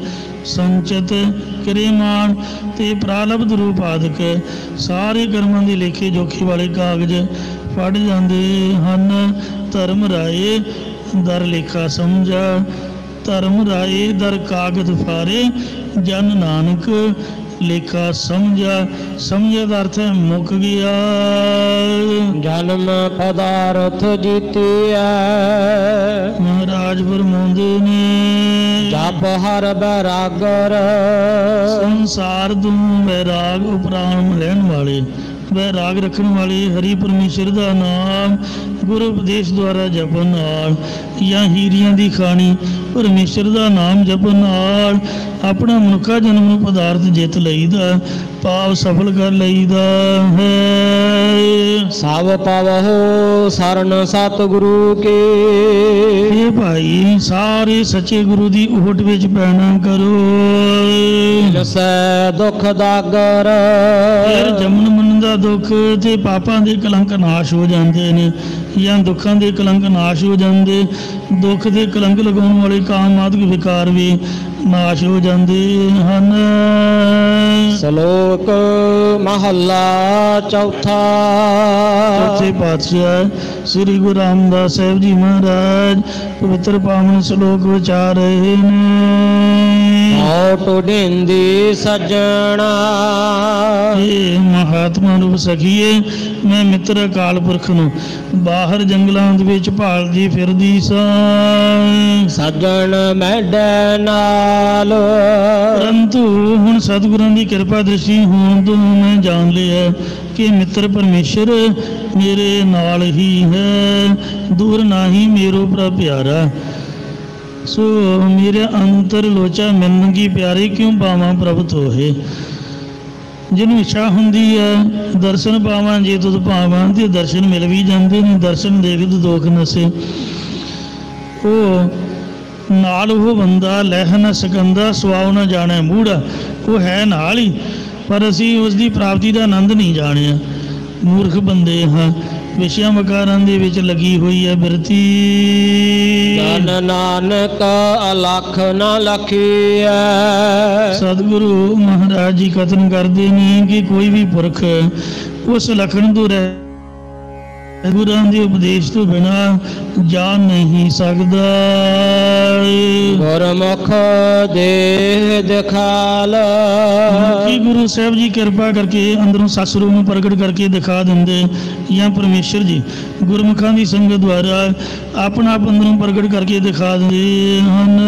ਸੰਚਿਤ ਕਰੇ ਮਾਣ ਤੇ ਪ੍ਰਾਲਬਧ ਰੂਪ ਆਦਿਕ ਸਾਰੇ ਕਰਮਾਂ ਦੇ ਲੇਖੇ ਜੋਖੇ ਵਾਲੇ ਕਾਗਜ਼ ਫੜ ਜਾਂਦੇ ਹਨ। ਧਰਮ ਰਾਏ ਦਰ ਲੇਖਾ ਸਮਝਾ, ਧਰਮ ਰਾਏ ਦਰ ਕਾਗਜ਼ ਫਾਰੇ, ਜਨ ਨਾਨਕ ਲੇਖਾ ਸਮਝਾ। ਸਮਝਿਆ ਦਾ ਅਰਥ ਹੈ ਮੁੱਕ ਗਿਆ। ਜਨਮ ਪਦਾਰਥ ਜੀਤੀਐ, ਮਹਾਰਾਜ ਫਰਮਾਉਂਦੇ ਨੇ ਜਪ ਹਰ ਬੈਰਾਗਰ, ਸੰਸਾਰ ਤੋਂ ਵੈਰਾਗ ਉਪਰਾਮ ਲੈਣ ਵਾਲੇ, ਵੈਰਾਗ ਰੱਖਣ ਵਾਲੇ ਹਰੀ ਪਰਮੇਸ਼ਰ ਦਾ ਨਾਮ ਗੁਰੂ ਉਪਦੇਸ਼ ਦੁਆਰਾ ਜਪਣ ਨਾਲ ਜਾਂ ਹੀਰਿਆਂ ਦੀ ਖਾਣੀ ਪਰਮੇਸ਼ਰ ਦਾ ਨਾਮ ਜਪਣ ਨਾਲ ਆਪਣਾ ਮਨੁੱਖਾ ਜਨਮ ਨੂੰ ਪਦਾਰਥ ਜਿੱਤ ਲਈਦਾ, ਪਾਪ ਸਫਲ ਕਰ ਲਈਦਾ ਹੈ। ਸਭ ਪਵਹੁ ਸਰਨ ਸਤਿਗੁਰੂ ਕੇ, ਇਹ ਭਾਈ ਸਾਰੇ ਸੱਚੇ ਗੁਰੂ ਦੀ ਓਟ ਵਿੱਚ ਪੈਣਾ ਕਰੋ। ਜਸੈ ਦੁਖ ਦਾਗਰ, ਫਿਰ ਜੰਮਣ ਮਰਨ ਦਾ ਦੁੱਖ ਤੇ ਪਾਪਾਂ ਦੇ ਕਲੰਕ ਨਾਸ਼ ਹੋ ਜਾਂਦੇ ਨੇ, ਜਾਂ ਦੁੱਖਾਂ ਦੇ ਕਲੰਕ ਨਾਸ਼ ਹੋ ਜਾਂਦੇ, ਦੁੱਖ ਦੇ ਕਲੰਕ ਲਗਾਉਣ ਵਾਲੇ ਕਾਮ ਆਦਿਕ ਵਿਕਾਰ ਵੀ ਨਾਸ਼ ਹੋ ਜਾਂਦੇ ਹਨ। ਸ਼ਲੋਕ ਮਹੱਲਾ ਚੌਥਾ। ਚੌਥੇ ਪਾਤਸ਼ਾਹ ਸ੍ਰੀ ਗੁਰੂ ਰਾਮਦਾਸ ਸਾਹਿਬ ਜੀ ਮਹਾਰਾਜ ਪਵਿੱਤਰ ਪਾਵਨ ਸ਼ਲੋਕ ਵਿਚਾਰ ਰਹੇ ਨੇ। ਓਟ ਢਿੰਦੀ ਸੱਜਣਾ, ਇਹ ਮਹਾਤਮਾ ਰੂਪ ਸਖੀਏ, ਮੈਂ ਮਿੱਤਰ ਅਕਾਲ ਪੁਰਖ ਨੂੰ ਬਾਹਰ ਜੰਗਲਾਂ ਦੇ ਵਿੱਚ ਭਾਲਦੀ ਫਿਰਦੀ ਸਾਂ। ਸੱਜਣ ਮੈਡੇ ਨਾਲ, ਪਰੰਤੂ ਹੁਣ ਸਤਿਗੁਰਾਂ ਦੀ ਕਿਰਪਾ ਦ੍ਰਿਸ਼ਟੀ ਹੋਣ ਤੋਂ ਮੈਂ ਜਾਣ ਲਿਆ ਕਿ ਮਿੱਤਰ ਪਰਮੇਸ਼ਰ ਮੇਰੇ ਨਾਲ ਹੀ ਹੈ, ਦੂਰ ਨਾਹੀ ਮੇਰੋ ਪ੍ਰਭ ਪਿਆਰਾ। ਸੋ ਮੇਰੇ ਅੰਤਰ ਲੋਚਾ ਮਿਲਣ ਕੀ ਪਿਆਰੇ, ਕਿਉਂ ਪਾਵਾਂ ਪ੍ਰਭ ਤੋਹੇ। ਜਿਹਨੂੰ ਇੱਛਾ ਹੁੰਦੀ ਹੈ ਦਰਸ਼ਨ ਪਾਵਾਂ, ਜੇ ਤੁਧ ਪਾਵਾਂ ਤੇ ਦਰਸ਼ਨ ਮਿਲ ਵੀ ਜਾਂਦੇ ਨੇ। ਦਰਸ਼ਨ ਦੇਖਦ ਦੋਖ ਨਸੇ, ਉਹ ਨਾਲ ਉਹ ਬੰਦਾ ਲਹਿ ਨ ਸਕੰਦਾ, ਸੁਆਉ ਨਾ ਜਾਣੈ ਮੂੜਾ। ਉਹ ਹੈ ਨਾਲ ਹੀ, ਪਰ ਅਸੀਂ ਉਸ ਦੀ ਪ੍ਰਾਪਤੀ ਦਾ ਆਨੰਦ ਨਹੀਂ ਜਾਣਿਆ। ਮੂਰਖ ਬੰਦੇ ਹਾਂ, ਵਿਸ਼ਿਆਂ ਵਕਾਰਾਂ ਦੇ ਵਿੱਚ ਲੱਗੀ ਹੋਈ ਹੈ ਬਿਰਤੀ। ਜਨ ਨਾਨਕ ਅਲਖ ਨ ਲਖੀਐ, ਸਤਿਗੁਰੂ ਮਹਾਰਾਜ ਜੀ ਕਥਨ ਕਰਦੇ ਨੇ ਕਿ ਕੋਈ ਵੀ ਪੁਰਖ ਉਸ ਲਖਣ ਤੋਂ ਰਹਿ ਗੁਰਾਂ ਦੇ ਉਪਦੇਸ਼ ਤੋਂ ਬਿਨਾਂ ਜਾ ਨਹੀਂ ਸਕਦਾ। ਗੁਰਮੁਖ ਦੇਹ ਦਿਖਾਲ, ਕਿ ਗੁਰੂ ਸਾਹਿਬ ਜੀ ਕਿਰਪਾ ਕਰਕੇ ਅੰਦਰੋਂ ਸੱਚ ਰੂਪ ਨੂੰ ਪ੍ਰਗਟ ਕਰਕੇ ਦਿਖਾ ਦਿੰਦੇ, ਜਾਂ ਪਰਮੇਸ਼ਰ ਜੀ ਗੁਰਮੁਖਾਂ ਦੀ ਸੰਗਤ ਦੁਆਰਾ ਆਪਣਾ ਆਪ ਅੰਦਰੋਂ ਪ੍ਰਗਟ ਕਰਕੇ ਦਿਖਾ ਦਿੰਦੇ ਹਨ।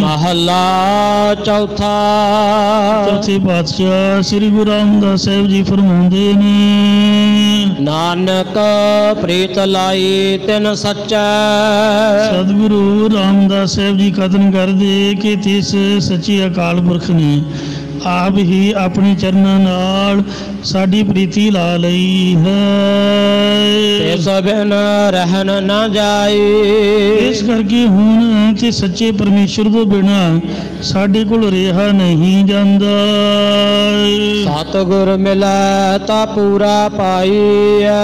ਮਹੱਲਾ ਚੌਥਾ। ਚੌਥੇ ਪਾਤਸ਼ਾਹ ਸ੍ਰੀ ਗੁਰੂ ਰਾਮਦਾਸ ਸਾਹਿਬ ਜੀ ਫਰਮਾਉਂਦੇ ਨੇ, ਨਾਨਕ ਪ੍ਰੀਤ ਲਾਈ ਤਿਨ ਸੱਚਾ। ਸਤਿਗੁਰੂ ਰਾਮਦਾਸ ਸਾਹਿਬ ਜੀ ਕਥਨ ਕਰਦੇ ਕਿ ਤਿਸ ਸੱਚੇ ਅਕਾਲ ਪੁਰਖ ਨੇ ਆਪ ਹੀ ਆਪਣੇ ਚਰਨਾਂ ਨਾਲ ਸਾਡੀ ਪ੍ਰੀਤੀ ਲਾ ਲਈ ਹੈ। ਇਸ ਬਿਨ ਰਹਿਣ ਨਾ ਜਾਈ, ਇਸ ਕਰਕੇ ਹੁਣ ਤੇ ਸੱਚੇ ਪਰਮੇਸ਼ਰ ਤੋਂ ਬਿਨਾ ਸਾਡੇ ਕੋਲ ਰਿਹਾ ਨਹੀਂ ਜਾਂਦਾ। ਸਤਿਗੁਰ ਮਿਲੈ ਤਾ ਪੂਰਾ ਪਾਈਐ,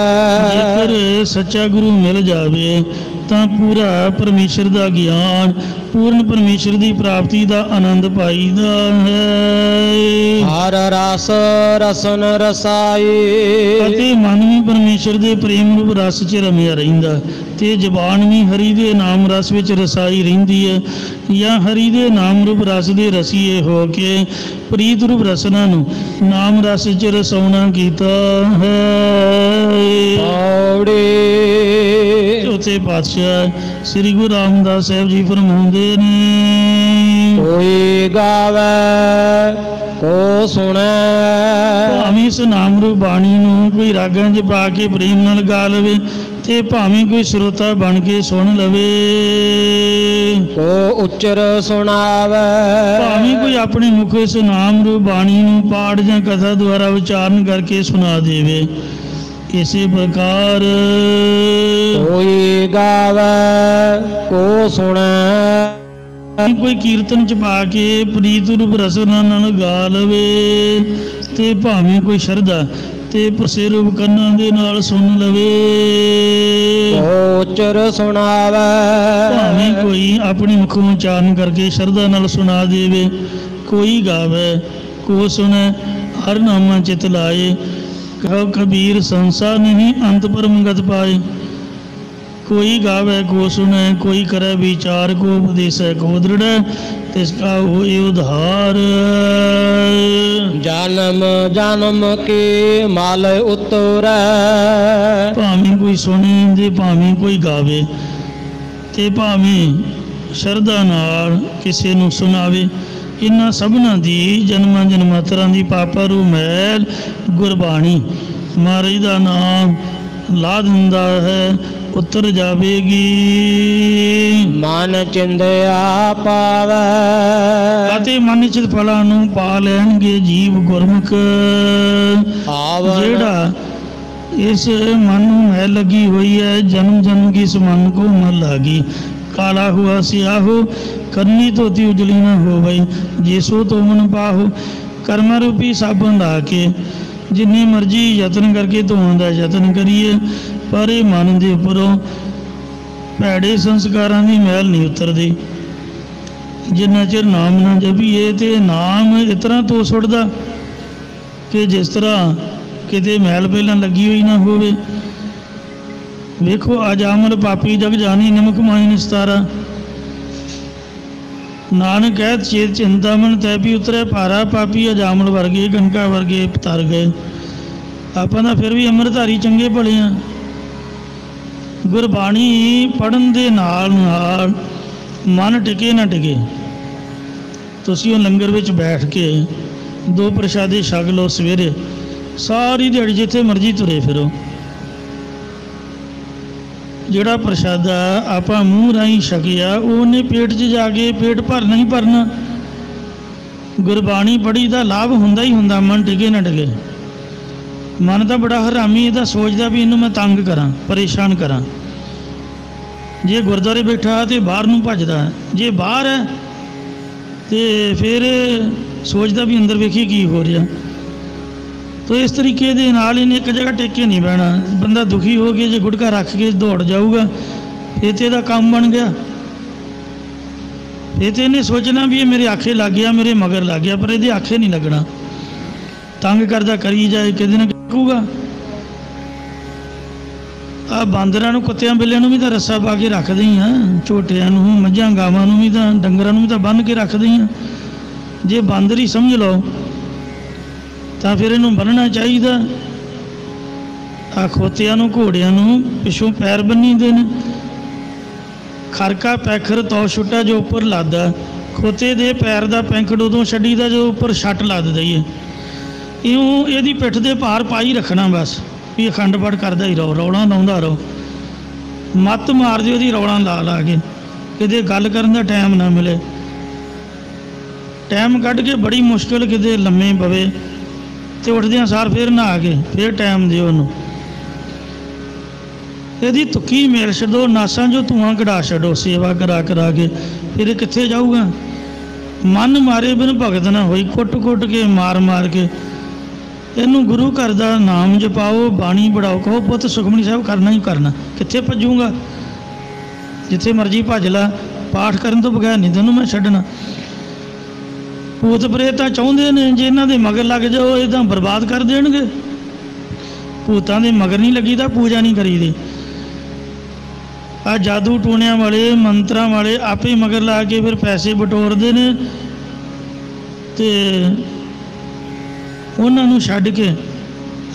ਜੇਕਰ ਸੱਚਾ ਗੁਰੂ ਮਿਲ ਜਾਵੇ ਤਾਂ ਪੂਰਾ ਪਰਮੇਸ਼ਰ ਦਾ ਗਿਆਨ, ਪੂਰਨ ਪਰਮੇਸ਼ਰ ਦੀ ਪ੍ਰਾਪਤੀ ਦਾ ਆਨੰਦ ਪਾਈਦਾ ਹੈ। ਹਰ ਰਸ ਰਸਨ ਰਸਾਈ, ਅਤੇ ਮਨ ਵੀ ਪਰਮੇਸ਼ਰ ਦੇ ਪ੍ਰੇਮ ਰੂਪ ਰਸ 'ਚ ਰਮਿਆ ਰਹਿੰਦਾ, ਤੇ ਜ਼ਬਾਨ ਵੀ ਹਰੀ ਦੇ ਨਾਮ ਰਸ ਵਿੱਚ ਰਸਾਈ ਰਹਿੰਦੀ ਹੈ, ਜਾਂ ਹਰੀ ਦੇ ਨਾਮ ਰੂਪ ਰਸ ਦੇ ਰਸੀਏ ਹੋ ਕੇ ਪ੍ਰੀਤ ਰੂਪ ਰਸਨਾ ਨੂੰ ਨਾਮ ਰਸ 'ਚ ਰਸਾਉਣਾ ਕੀਤਾ ਹੈ। ਚੌਥੇ ਪਾਤਸ਼ਾਹ ਸ੍ਰੀ ਗੁਰੂ ਰਾਮਦਾਸ ਸਾਹਿਬ ਜੀ ਫਰਮਾਉਂਦੇ ਨੇ, ਕੋਈ ਗਾਵੇ ਕੋ ਸੁਣੈ, ਭਾਵੇਂ ਇਸ ਨਾਮ ਰੂਪ ਬਾਣੀ ਨੂੰ ਕੋਈ ਰਾਗਾਂ 'ਚ ਪਾ ਕੇ ਪ੍ਰੇਮ ਨਾਲ ਗਾ ਲਵੇ, ਤੇ ਭਾਵੇਂ ਕੋਈ ਸਰੋਤਾ ਬਣ ਕੇ ਸੁਣ ਲਵੇ। ਕੋ ਉਚਰ ਸੁਣਾਵੇ, ਭਾਵੇਂ ਕੋਈ ਆਪਣੇ ਮੁਖ ਇਸ ਨਾਮ ਰੂਪ ਬਾਣੀ ਨੂੰ ਪਾਠ ਜਾਂ ਕਥਾ ਦੁਆਰਾ ਉਚਾਰਨ ਕਰਕੇ ਸੁਣਾ ਦੇਵੇ। ਇਸੇ ਪ੍ਰਕਾਰ ਕੋਈ ਗਾਵੇ ਕੋ ਸੁਣੈ, ਕੋਈ ਕੀਰਤਨ 'ਚ ਪਾ ਕੇ ਪ੍ਰੀਤ ਰੂਪ ਰਸਨਾ ਨਾਲ ਗਾ ਲਵੇ, ਤੇ ਭਾਵੇਂ ਕੋਈ ਸ਼ਰਧਾ ਤੇ ਪ੍ਰਸੇ ਰੂਪ ਕੰਨਾਂ ਦੇ ਨਾਲ ਸੁਣ ਲਵੇ। ਉਚਰ ਸੁਣਾਵੇ, ਭਾਵੇਂ ਕੋਈ ਆਪਣੇ ਮੁਖੋਂ ਉਚਾਰਨ ਕਰਕੇ ਸ਼ਰਧਾ ਨਾਲ ਸੁਣਾ ਦੇਵੇ। कोई गावे को सुने, हर नामा चित लाए। कहो कबीर संसार नहीं, अंत परम गत पाए। कोई गावे को सुने, कोई करे विचार, को उपदेश को दृढ़, तिसका होए उद्धार। जन्म जन्म के माल उतरे, भावें कोई सुने ते भावें कोई गावे, ते भावें शरधा नाल किसी नूं सुनावे। इन्हां सबना दी जन्मां जन्मांतरां दी पापा रू मैल गुरबाणी महाराज दा नाम ला दिंदा है, उतर जावेगी। मन चिंदिया पावे, ਅਤੇ ਮਨ ਚਿਤ ਫਲਾਂ ਨੂੰ ਪਾ ਲੈਣਗੇ ਜੀਵ ਗੁਰਮੁਖ। ਆਵਣ ਜਿਹੜਾ ਇਸ ਮਨ ਨੂੰ ਮੈਲ ਲੱਗੀ ਹੋਈ ਹੈ, ਜਨਮ ਜਨਮ ਕੀ ਇਸ ਮਨ को मल लागी। काला हुआ सियाहो, करनी धोती उजली न हो गई, जिसो तो मन पाहो। कर्म रूपी साबन ला के जिन्नी मर्जी यतन करके धोने का यतन करिए, पर ये मन के उपरों भैड़े संस्कारां की मैल नहीं उतरती। जिन्ना चिर नाम ना जपीए तो नाम इस तरह तो सुटदा कि जिस तरह किते मैल पहलां लगी हुई ना होवे। वेखो अजामल पापी जग जानी, नमक माही निस्तारा। नानक कहत चेत चिंतामन तै भी उतरे भारा, पापी अजामल वर्गे गणका वर्गे तर गए। ਆਪਾਂ ਤਾਂ ਫਿਰ ਵੀ ਅੰਮ੍ਰਿਤਧਾਰੀ ਚੰਗੇ ਭਲੇ ਆ। ਗੁਰਬਾਣੀ ਪੜਨ ਦੇ ਨਾਲ ਨਾਲ ਮਨ ਟਿਕੇ ਨਾ ਟਿਕੇ। ਤੁਸੀਂ ਉਹ ਲੰਗਰ ਵਿੱਚ ਬੈਠ ਕੇ ਦੋ ਪ੍ਰਸ਼ਾਦੇ ਛਕ ਲਓ ਸਵੇਰੇ, ਸਾਰੀ ਦਿਹਾੜੀ ਜਿੱਥੇ ਮਰਜ਼ੀ ਤੁਰੇ ਫਿਰੋ। ਜਿਹੜਾ ਪ੍ਰਸ਼ਾਦਾ ਆਪਾਂ ਮੂੰਹ ਰਾਹੀਂ ਛਕਿਆ ਉਹਨੇ ਪੇਟ 'ਚ ਜਾ ਕੇ ਪੇਟ ਭਰਨਾ ਹੀ ਭਰਨਾ। ਗੁਰਬਾਣੀ ਪੜ੍ਹੀ ਦਾ ਲਾਭ ਹੁੰਦਾ ਹੀ ਹੁੰਦਾ, ਮਨ ਟਿਕੇ ਨਾ ਟਿਕੇ। ਮਨ ਤਾਂ ਬੜਾ ਹਰਾਮੀ, ਇਹਦਾ ਸੋਚਦਾ ਵੀ ਇਹਨੂੰ ਮੈਂ ਤੰਗ ਕਰਾਂ, ਪਰੇਸ਼ਾਨ ਕਰਾਂ। ਜੇ ਗੁਰਦੁਆਰੇ ਬੈਠਾ ਤੇ ਬਾਹਰ ਨੂੰ ਭੱਜਦਾ, ਜੇ ਬਾਹਰ ਹੈ ਤੇ ਫਿਰ ਸੋਚਦਾ ਵੀ ਅੰਦਰ ਵੇਖੀ ਕੀ ਹੋ ਰਿਹਾ। ਤੋ ਇਸ ਤਰੀਕੇ ਦੇ ਨਾਲ ਇਹਨੇ ਇੱਕ ਜਗ੍ਹਾ ਟਿਕ ਕੇ ਨਹੀਂ ਬਹਿਣਾ। ਬੰਦਾ ਦੁਖੀ ਹੋ ਕੇ ਜੇ ਗੁਟਕਾ ਰੱਖ ਕੇ ਦੌੜ ਜਾਊਗਾ ਫਿਰ ਤੇ ਇਹਦਾ ਕੰਮ ਬਣ ਗਿਆ। ਫਿਰ ਤੇ ਇਹਨੇ ਸੋਚਣਾ ਵੀ ਇਹ ਮੇਰੇ ਆਖੇ ਲੱਗ ਗਿਆ, ਮੇਰੇ ਮਗਰ ਲੱਗ ਗਿਆ, ਪਰ ਇਹਦੇ ਆਖੇ ਨਹੀਂ ਲੱਗਣਾ। ਤੰਗ ਕਰਦਾ ਕਰੀ ਜਾਏ, ਕਿਤੇ ਨਾ ਕਿਹੂਗਾ। ਆ ਬਾਂਦਰਾਂ ਨੂੰ, ਕੁੱਤਿਆਂ ਬਿੱਲਿਆਂ ਨੂੰ ਵੀ ਤਾਂ ਰੱਸਾ ਪਾ ਕੇ ਰੱਖਦੇ ਹੀ ਆ, ਝੋਟਿਆਂ ਨੂੰ, ਮੱਝਾਂ ਗਾਵਾਂ ਨੂੰ ਵੀ ਤਾਂ, ਡੰਗਰਾਂ ਨੂੰ ਵੀ ਤਾਂ ਬੰਨ੍ਹ ਕੇ ਰੱਖਦੇ ਹੀ ਆ। ਜੇ ਬਾਂਦਰ ਹੀ ਸਮਝ ਲਓ ਤਾਂ ਫਿਰ ਇਹਨੂੰ ਬੰਨ੍ਹਣਾ ਚਾਹੀਦਾ। ਆ ਖੋਤਿਆਂ ਨੂੰ, ਘੋੜਿਆਂ ਨੂੰ ਪਿੱਛੋਂ ਪੈਰ ਬੰਨੀਦੇ ਨੇ। ਖਰਕਾ ਪੈਖਰ ਤੌ ਛੁੱਟਾ ਜੋ ਉੱਪਰ ਲਾਦਾ, ਖੋਤੇ ਦੇ ਪੈਰ ਦਾ ਪੈਂਕੜ ਉਦੋਂ ਛੱਡੀਦਾ ਜਦੋਂ ਉੱਪਰ ਛੱਟ ਲੱਦ ਦਈਏ। ਇਉਂ ਇਹਦੀ ਪਿੱਠ ਦੇ ਭਾਰ ਪਾਈ ਰੱਖਣਾ ਬਸ, ਵੀ ਅਖੰਡ ਪਾਠ ਕਰਦਾ ਹੀ ਰਹੋ, ਰੌਲਾ ਲਾਉਂਦਾ ਰਹੋ। ਮੱਤ ਮਾਰ ਦਿਓ ਉਹਦੀ ਰੌਲਾ ਲਾ ਲਾ ਕੇ, ਕਿਤੇ ਗੱਲ ਕਰਨ ਦਾ ਟਾਈਮ ਨਾ ਮਿਲੇ। ਟਾਈਮ ਕੱਢ ਕੇ ਬੜੀ ਮੁਸ਼ਕਿਲ ਕਿਤੇ ਲੰਮੇ ਪਵੇ ਤੇ ਉੱਠਦਿਆਂ ਸਾਰ ਫਿਰ ਨਹਾ ਕੇ ਫਿਰ ਟਾਈਮ ਦਿਓ ਉਹਨੂੰ। ਇਹਦੀ ਤੁੱਕੀ ਮੇਲ ਛੱਡੋ, ਨਾਸਾਂ 'ਚੋਂ ਧੂੰਆਂ ਕਢਾ ਛੱਡੋ ਸੇਵਾ ਕਰਾ ਕਰਾ ਕੇ। ਫਿਰ ਇਹ ਕਿੱਥੇ ਜਾਊਗਾ? ਮਨ ਮਾਰੇ ਬਿਨ ਭਗਤ ਨਾ ਹੋਈ, ਕੁੱਟ ਕੁੱਟ ਕੇ ਮਾਰ ਮਾਰ ਕੇ ਇਹਨੂੰ ਗੁਰੂ ਘਰ ਦਾ ਨਾਮ ਜਪਾਓ, ਬਾਣੀ ਪੜਾਓ, ਕਹੋ ਪੁੱਤ ਸੁਖਮਨੀ ਸਾਹਿਬ ਕਰਨਾ ਹੀ ਕਰਨਾ। ਕਿੱਥੇ ਭੱਜੂਗਾ? ਜਿੱਥੇ ਮਰਜ਼ੀ ਭੱਜ ਲਾ, ਪਾਠ ਕਰਨ ਤੋਂ ਬਗੈਰ ਨਹੀਂ ਤੈਨੂੰ ਮੈਂ ਛੱਡਣਾ। ਭੂਤ ਪ੍ਰੇਤ ਤਾਂ ਚਾਹੁੰਦੇ ਨੇ ਜੇ ਇਹਨਾਂ ਦੇ ਮਗਰ ਲੱਗ ਜਾਓ ਇਹ ਤਾਂ ਬਰਬਾਦ ਕਰ ਦੇਣਗੇ। ਭੂਤਾਂ ਦੇ ਮਗਰ ਨਹੀਂ ਲੱਗੀਦਾ, ਪੂਜਾ ਨਹੀਂ ਕਰੀਦੀ। ਆ ਜਾਦੂ ਟੂਣਿਆਂ ਵਾਲੇ, ਮੰਤਰਾਂ ਵਾਲੇ ਆਪੇ ਮਗਰ ਲਾ ਕੇ ਫਿਰ ਪੈਸੇ ਬਟੋਰਦੇ ਨੇ ਤੇ ਉਹਨਾਂ ਨੂੰ ਛੱਡ ਕੇ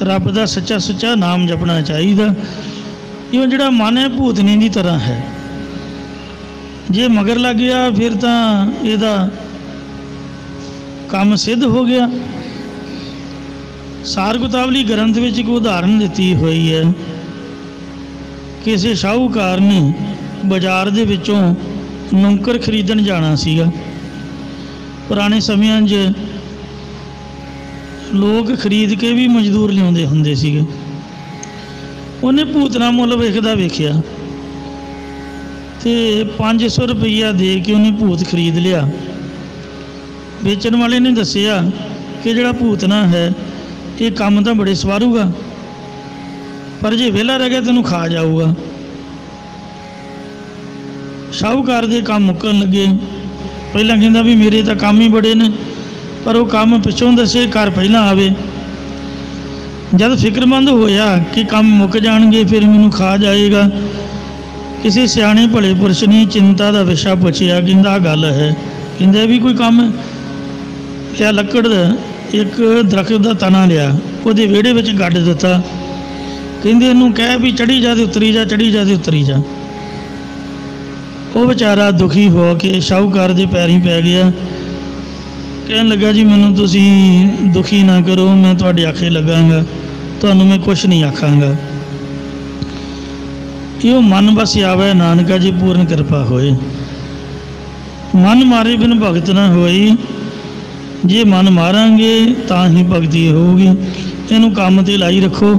ਰੱਬ ਦਾ ਸੱਚਾ ਸੁੱਚਾ ਨਾਮ ਜਪਣਾ ਚਾਹੀਦਾ। ਇਹ ਜਿਹੜਾ ਮਨ ਹੈ ਭੂਤਨੀ ਦੀ ਤਰ੍ਹਾਂ ਹੈ, ਜੇ ਮਗਰ ਲੱਗ ਗਿਆ ਫਿਰ ਤਾਂ ਇਹਦਾ ਕੰਮ ਸਿੱਧ ਹੋ ਗਿਆ। ਸਾਰ ਗੁਤਾਵਲੀ ਗ੍ਰੰਥ ਵਿੱਚ ਇੱਕ ਉਦਾਹਰਨ ਦਿੱਤੀ ਹੋਈ ਹੈ। ਕਿਸੇ ਸ਼ਾਹੂਕਾਰ ਨੇ ਬਾਜ਼ਾਰ ਦੇ ਵਿੱਚੋਂ ਨੌਕਰ ਖਰੀਦਣ ਜਾਣਾ ਸੀਗਾ। ਪੁਰਾਣੇ ਸਮਿਆਂ 'ਚ ਲੋਕ ਖਰੀਦ ਕੇ ਵੀ ਮਜ਼ਦੂਰ ਲਿਆਉਂਦੇ ਹੁੰਦੇ ਸੀਗੇ। ਉਹਨੇ ਭੂਤਨਾ ਮੁੱਲ ਵੇਖਦਾ ਵੇਖਿਆ ਤੇ 500 ਰੁਪਈਆ ਦੇ ਕੇ ਉਹਨੇ ਭੂਤ ਖਰੀਦ ਲਿਆ। ਵੇਚਣ ਵਾਲੇ ਨੇ ਦੱਸਿਆ ਕਿ ਜਿਹੜਾ ਭੂਤਨਾ ਹੈ ਇਹ ਕੰਮ ਤਾਂ ਬੜੇ ਸਵਾਰੂਗਾ, ਪਰ ਜੇ ਵਿਹਲਾ ਰਹਿ ਗਿਆ ਤੈਨੂੰ ਖਾ ਜਾਊਗਾ। ਸ਼ਾਹੂਕਾਰ ਦੇ ਕੰਮ ਮੁੱਕਣ ਲੱਗੇ। ਪਹਿਲਾਂ ਕਹਿੰਦਾ ਵੀ ਮੇਰੇ ਤਾਂ ਕੰਮ ਹੀ ਬੜੇ ਨੇ, पर वो काम पिछों दसे कर पहला आवे। जब फिक्रमंद होया कि काम मुक जाएंगे फिर मैनू खा जाएगा, किसी सियाणे भले पुरुष ने चिंता का विषा पुछया, कहता गल है, कहते भी कोई काम है। लिया लकड़ एक दरख्त का तना लिया, वो विहड़े में गड्ढ दिता, कहते इनू कह भी चढ़ी जा ते उतरी जा, चढ़ी जा ते उतरी जा। वो बेचारा दुखी हो के शाहूकार के पैरों पै गया, कहन लगा जी मैनू तुसी दुखी ना करो, मैं तुहाडे आखे लगांगा, तुहानू मैं कुछ नहीं आखांगा। यो मन बस आवे नानका जी पूर्ण कृपा होए। मन मारे बिन भगत ना होई, जे मन मारांगे तां ही भगती होगी। इनू काम ते लाई रखो,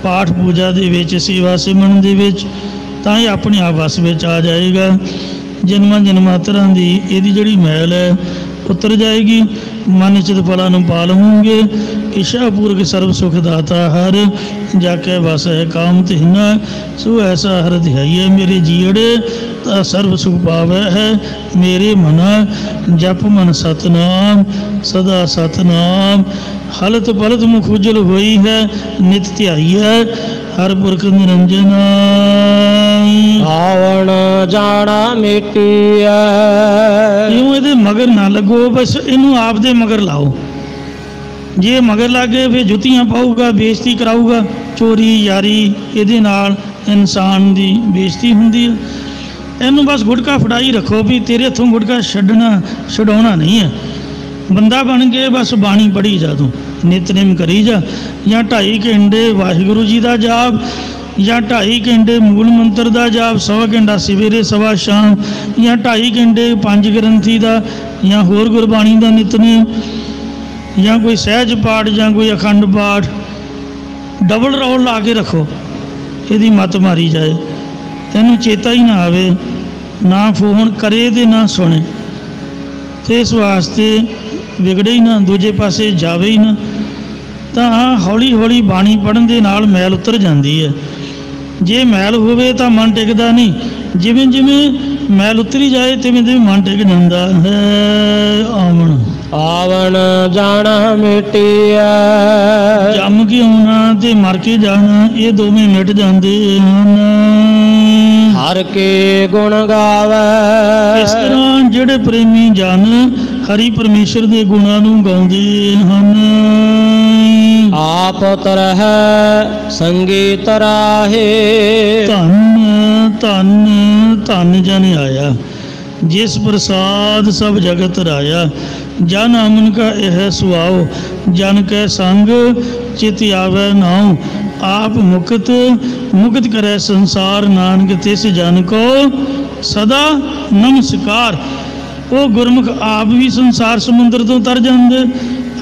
पाठ पूजा दे विच सेवा सिमरन दे विच, तां ही अपने आप वस में आ जाएगा। जन्मां जन्मांतरां दी इहदी जिहड़ी मैल है उतर जाएगी। मन चित फलां नूं पा लवोंगे। इच्छा पूर्वक सर्व सुख दाता हर, जाके वस है काम तिन्ना, सो ऐसा हर ध्याइए मेरे जीड़े, ता सर्व सुख पावै है मेरे मना। जप मन सतनाम सदा सतनाम, हलत पलत मुख उजल होई है, नित ध्याई है हर पुरख निरंजन। आवण जाना मिटिया, क्यों ये मगर ना लगो, बस इनू आप दे मगर लाओ। जे मगर लागे फिर जुतियां पाऊगा, बेइज्जती कराऊगा। चोरी यारी ये नाल इंसान की बेइज्जती हुंदी है। इनू बस गुटका फड़ाई रखो भी तेरे हथों गुटका छड्डना छुड़ाउणा नहीं है। बंदा बन के बस बाणी पढ़ी जा, तू नितनेम करी जा, या 2.5 घंटे वाहिगुरू जी का जाप, या 2.5 घंटे मूल मंत्र का जाप, 100 घंटा सवेरे सवा शाम, या 2.5 घंटे 5 ग्रंथी का, या होर गुरबाणी का नितनेम, या कोई सहज पाठ, या कोई अखंड पाठ। डबल रौल ला के रखो, यदि मत मारी जाए, तेनू चेता ही ना आवे, ना फोन करे तो ना सुने, तो इस वास्ते विगड़े ही ना, दूजे पासे जावे ही ना। तो हौली हौली बाणी पढ़न दे नाल मैल उतर जाती है। जे मैल होवे तो मन टिकदा नहीं, जिवें जिवें मैल उतरी जाए तिवें तिवें मन टिक जाता है। आवन आवण जाना मिटिया, जम के आना ते मर के जाना, ये दोवें मिट जाते हैं। हर के गुण गावे, इस तरह जिहड़े प्रेमी जन हरि परमेश्वर के गुणों नूं गाउंदे हन। आप तरह संगीत राहे, धन धन धन जन आया, जिस प्रसाद सब जगत राया। जन अमन का यह सुआओ, जन कै संग चित आवे नाउ। आप मुक्त मुक्त करे संसार, नानक तिस जन को सदा नमस्कार। वो गुरमुख आप भी संसार समुद्र तो तर जाते,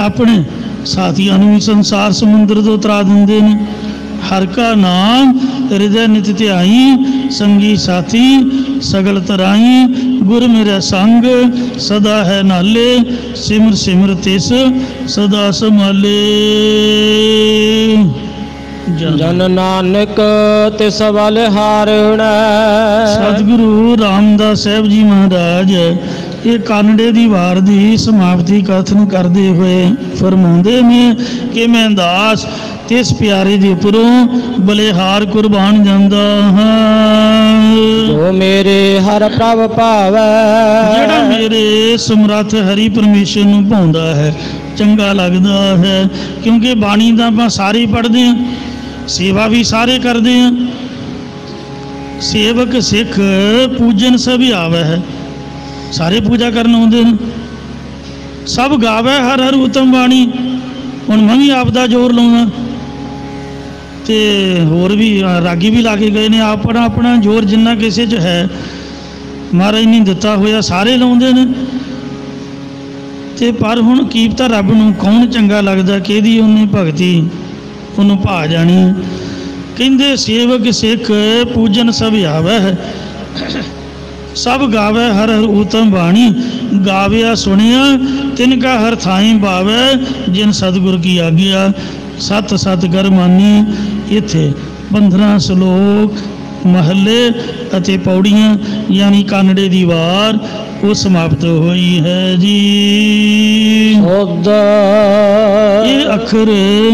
अपने साथियों भी संसार समुद्र तो तरा देंगे ने। हर का नाम हृदय नित ध्याई, संगी साथी सगल तराई। गुर मेरा संग सदा है नाले, सिमर सिमर तिस सदा संभाले। जन नानक तिस बलिहारण। सतगुरु रामदास साहब जी महाराज ये कानड़े दी वार दी समाप्ति कथन करते हुए फरमाते हैं कि मैं दास तिस प्यारे दे उपरों बलिहार कुर्बान जांदा हां, जो मेरे हर प्रभ भावै। जेड़ा मेरे समर्थ हरि परमेश्वर नूं भाउंदा है, चंगा लगदा है। क्योंकि बाणी दा आपां सारे पढ़दे हां, सेवा भी सारे करते हैं। सेवक सिख पूजन सभी आवे है, सारे पूजा करन आउंदे हैं। सब गावे हर हर उत्तम बाणी। हुण मैं भी आप दा जोर लाउणा ते होर भी रागी भी ला के गए ने। अपना अपना जोर जिन्ना किसे च है महाराज ने दिता होया सारे लाउंदे ने। ते पर हुण की पता रब नूं कौन चंगा लगदा, किहदी उन्हें भगती उन्हों भा जानी। कहते सेवक सिख पूजन सब आवे है, सब गावे हर हर उत्तम बाणी। गाविया सुनिया तिनका हर थाई बावे, जिन सतगुर की आज्ञा सत सत कर मानी। इत्थे 15 श्लोक महले ਅਤੇ ਪੌੜੀਆਂ ਯਾਨੀ ਕਾਨੜੇ ਦੀ ਵਾਰ ਉਹ ਸਮਾਪਤ ਹੋਈ ਹੈ ਜੀ। ਸੁਧ ਇਹ ਅੱਖਰ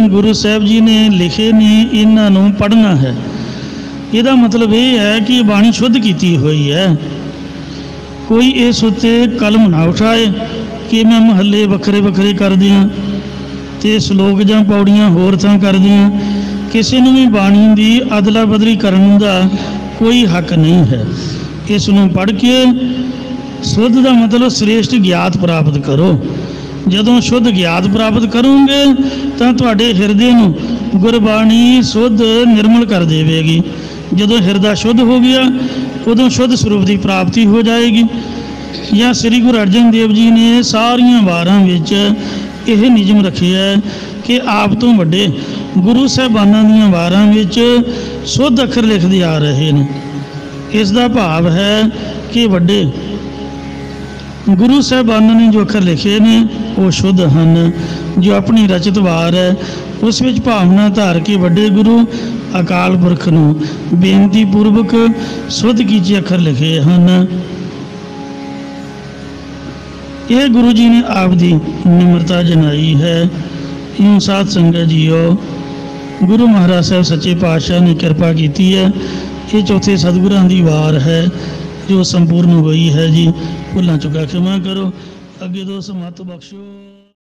ਗੁਰੂ ਸਾਹਿਬ ਜੀ ਨੇ ਲਿਖੇ ਨੇ, ਇਹਨਾਂ ਨੂੰ ਪੜ੍ਹਨਾ ਹੈ। ਇਹਦਾ ਮਤਲਬ ਇਹ ਹੈ ਕਿ ਬਾਣੀ ਸ਼ੁੱਧ ਕੀਤੀ ਹੋਈ ਹੈ। ਕੋਈ ਇਸ ਉੱਤੇ ਕਲਮ ਨਾ ਉਠਾਏ ਕਿ ਮੈਂ ਮਹੱਲੇ ਵੱਖਰੇ ਵੱਖਰੇ ਕਰ ਦਿਆਂ ਅਤੇ ਸ਼ਲੋਕ ਜਾਂ ਪੌੜੀਆਂ ਹੋਰ ਥਾਂ ਕਰ ਦਿਆਂ। ਕਿਸੇ ਨੂੰ ਵੀ ਬਾਣੀ ਦੀ ਅਦਲਾ ਬਦਲੀ ਕਰਨ ਦਾ ਕੋਈ ਹੱਕ ਨਹੀਂ ਹੈ। ਇਸ ਨੂੰ ਪੜ੍ਹ ਕੇ ਸ਼ੁੱਧ ਦਾ ਮਤਲਬ ਸ੍ਰੇਸ਼ਟ ਗਿਆਤ ਪ੍ਰਾਪਤ ਕਰੋ। ਜਦੋਂ ਸ਼ੁੱਧ ਗਿਆਤ ਪ੍ਰਾਪਤ ਕਰੋਗੇ ਤਾਂ ਤੁਹਾਡੇ ਹਿਰਦੇ ਨੂੰ ਗੁਰਬਾਣੀ ਸ਼ੁੱਧ ਨਿਰਮਲ ਕਰ ਦੇਵੇਗੀ। ਜਦੋਂ ਹਿਰਦਾ ਸ਼ੁੱਧ ਹੋ ਗਿਆ ਉਦੋਂ ਸ਼ੁੱਧ ਸਰੂਪ ਦੀ ਪ੍ਰਾਪਤੀ ਹੋ ਜਾਏਗੀ। ਜਾਂ ਸ੍ਰੀ ਗੁਰੂ ਅਰਜਨ ਦੇਵ ਜੀ ਨੇ ਸਾਰੀਆਂ ਵਾਰਾਂ ਵਿੱਚ ਇਹ ਨਿਯਮ ਰੱਖਿਆ ਕਿ ਆਪ ਤੋਂ ਵੱਡੇ ਗੁਰੂ ਸਾਹਿਬਾਨਾਂ ਦੀਆਂ ਵਾਰਾਂ ਵਿੱਚ ਸ਼ੁੱਧ ਅੱਖਰ ਲਿਖਦੇ ਆ ਰਹੇ ਨੇ। ਇਸ ਦਾ ਭਾਵ ਹੈ ਕਿ ਵੱਡੇ ਗੁਰੂ ਸਾਹਿਬਾਨਾਂ ਨੇ ਜੋ ਅੱਖਰ ਲਿਖੇ ਨੇ ਉਹ ਸ਼ੁੱਧ ਹਨ। ਜੋ ਆਪਣੀ ਰਚਿਤ ਵਾਰ ਹੈ ਉਸ ਵਿੱਚ ਭਾਵਨਾ ਧਾਰ ਕੇ ਵੱਡੇ ਗੁਰੂ ਅਕਾਲ ਪੁਰਖ ਨੂੰ ਬੇਨਤੀ ਪੂਰਵਕ ਸ਼ੁੱਧ ਕੀਤੇ ਅੱਖਰ ਲਿਖੇ ਹਨ। ਇਹ ਗੁਰੂ ਜੀ ਨੇ ਆਪ ਦੀ ਨਿਮਰਤਾ ਜਨਾਈ ਹੈ। ਇਉਂ ਸਾਧ ਸੰਗਤ ਜੀਓ, ਗੁਰੂ ਮਹਾਰਾਜ ਸਾਹਿਬ ਸੱਚੇ ਪਾਤਸ਼ਾਹ ਨੇ ਕਿਰਪਾ ਕੀਤੀ ਹੈ। ਇਹ ਚੌਥੇ ਸਤਿਗੁਰਾਂ ਦੀ ਵਾਰ ਹੈ ਜੋ ਸੰਪੂਰਨ ਹੋਈ ਹੈ ਜੀ। ਭੁੱਲਾਂ ਚੁੱਕਾ ਖਿਮਾ ਕਰੋ, ਅੱਗੇ ਦੋਸਤ ਮਤ ਬਖਸ਼ੋ।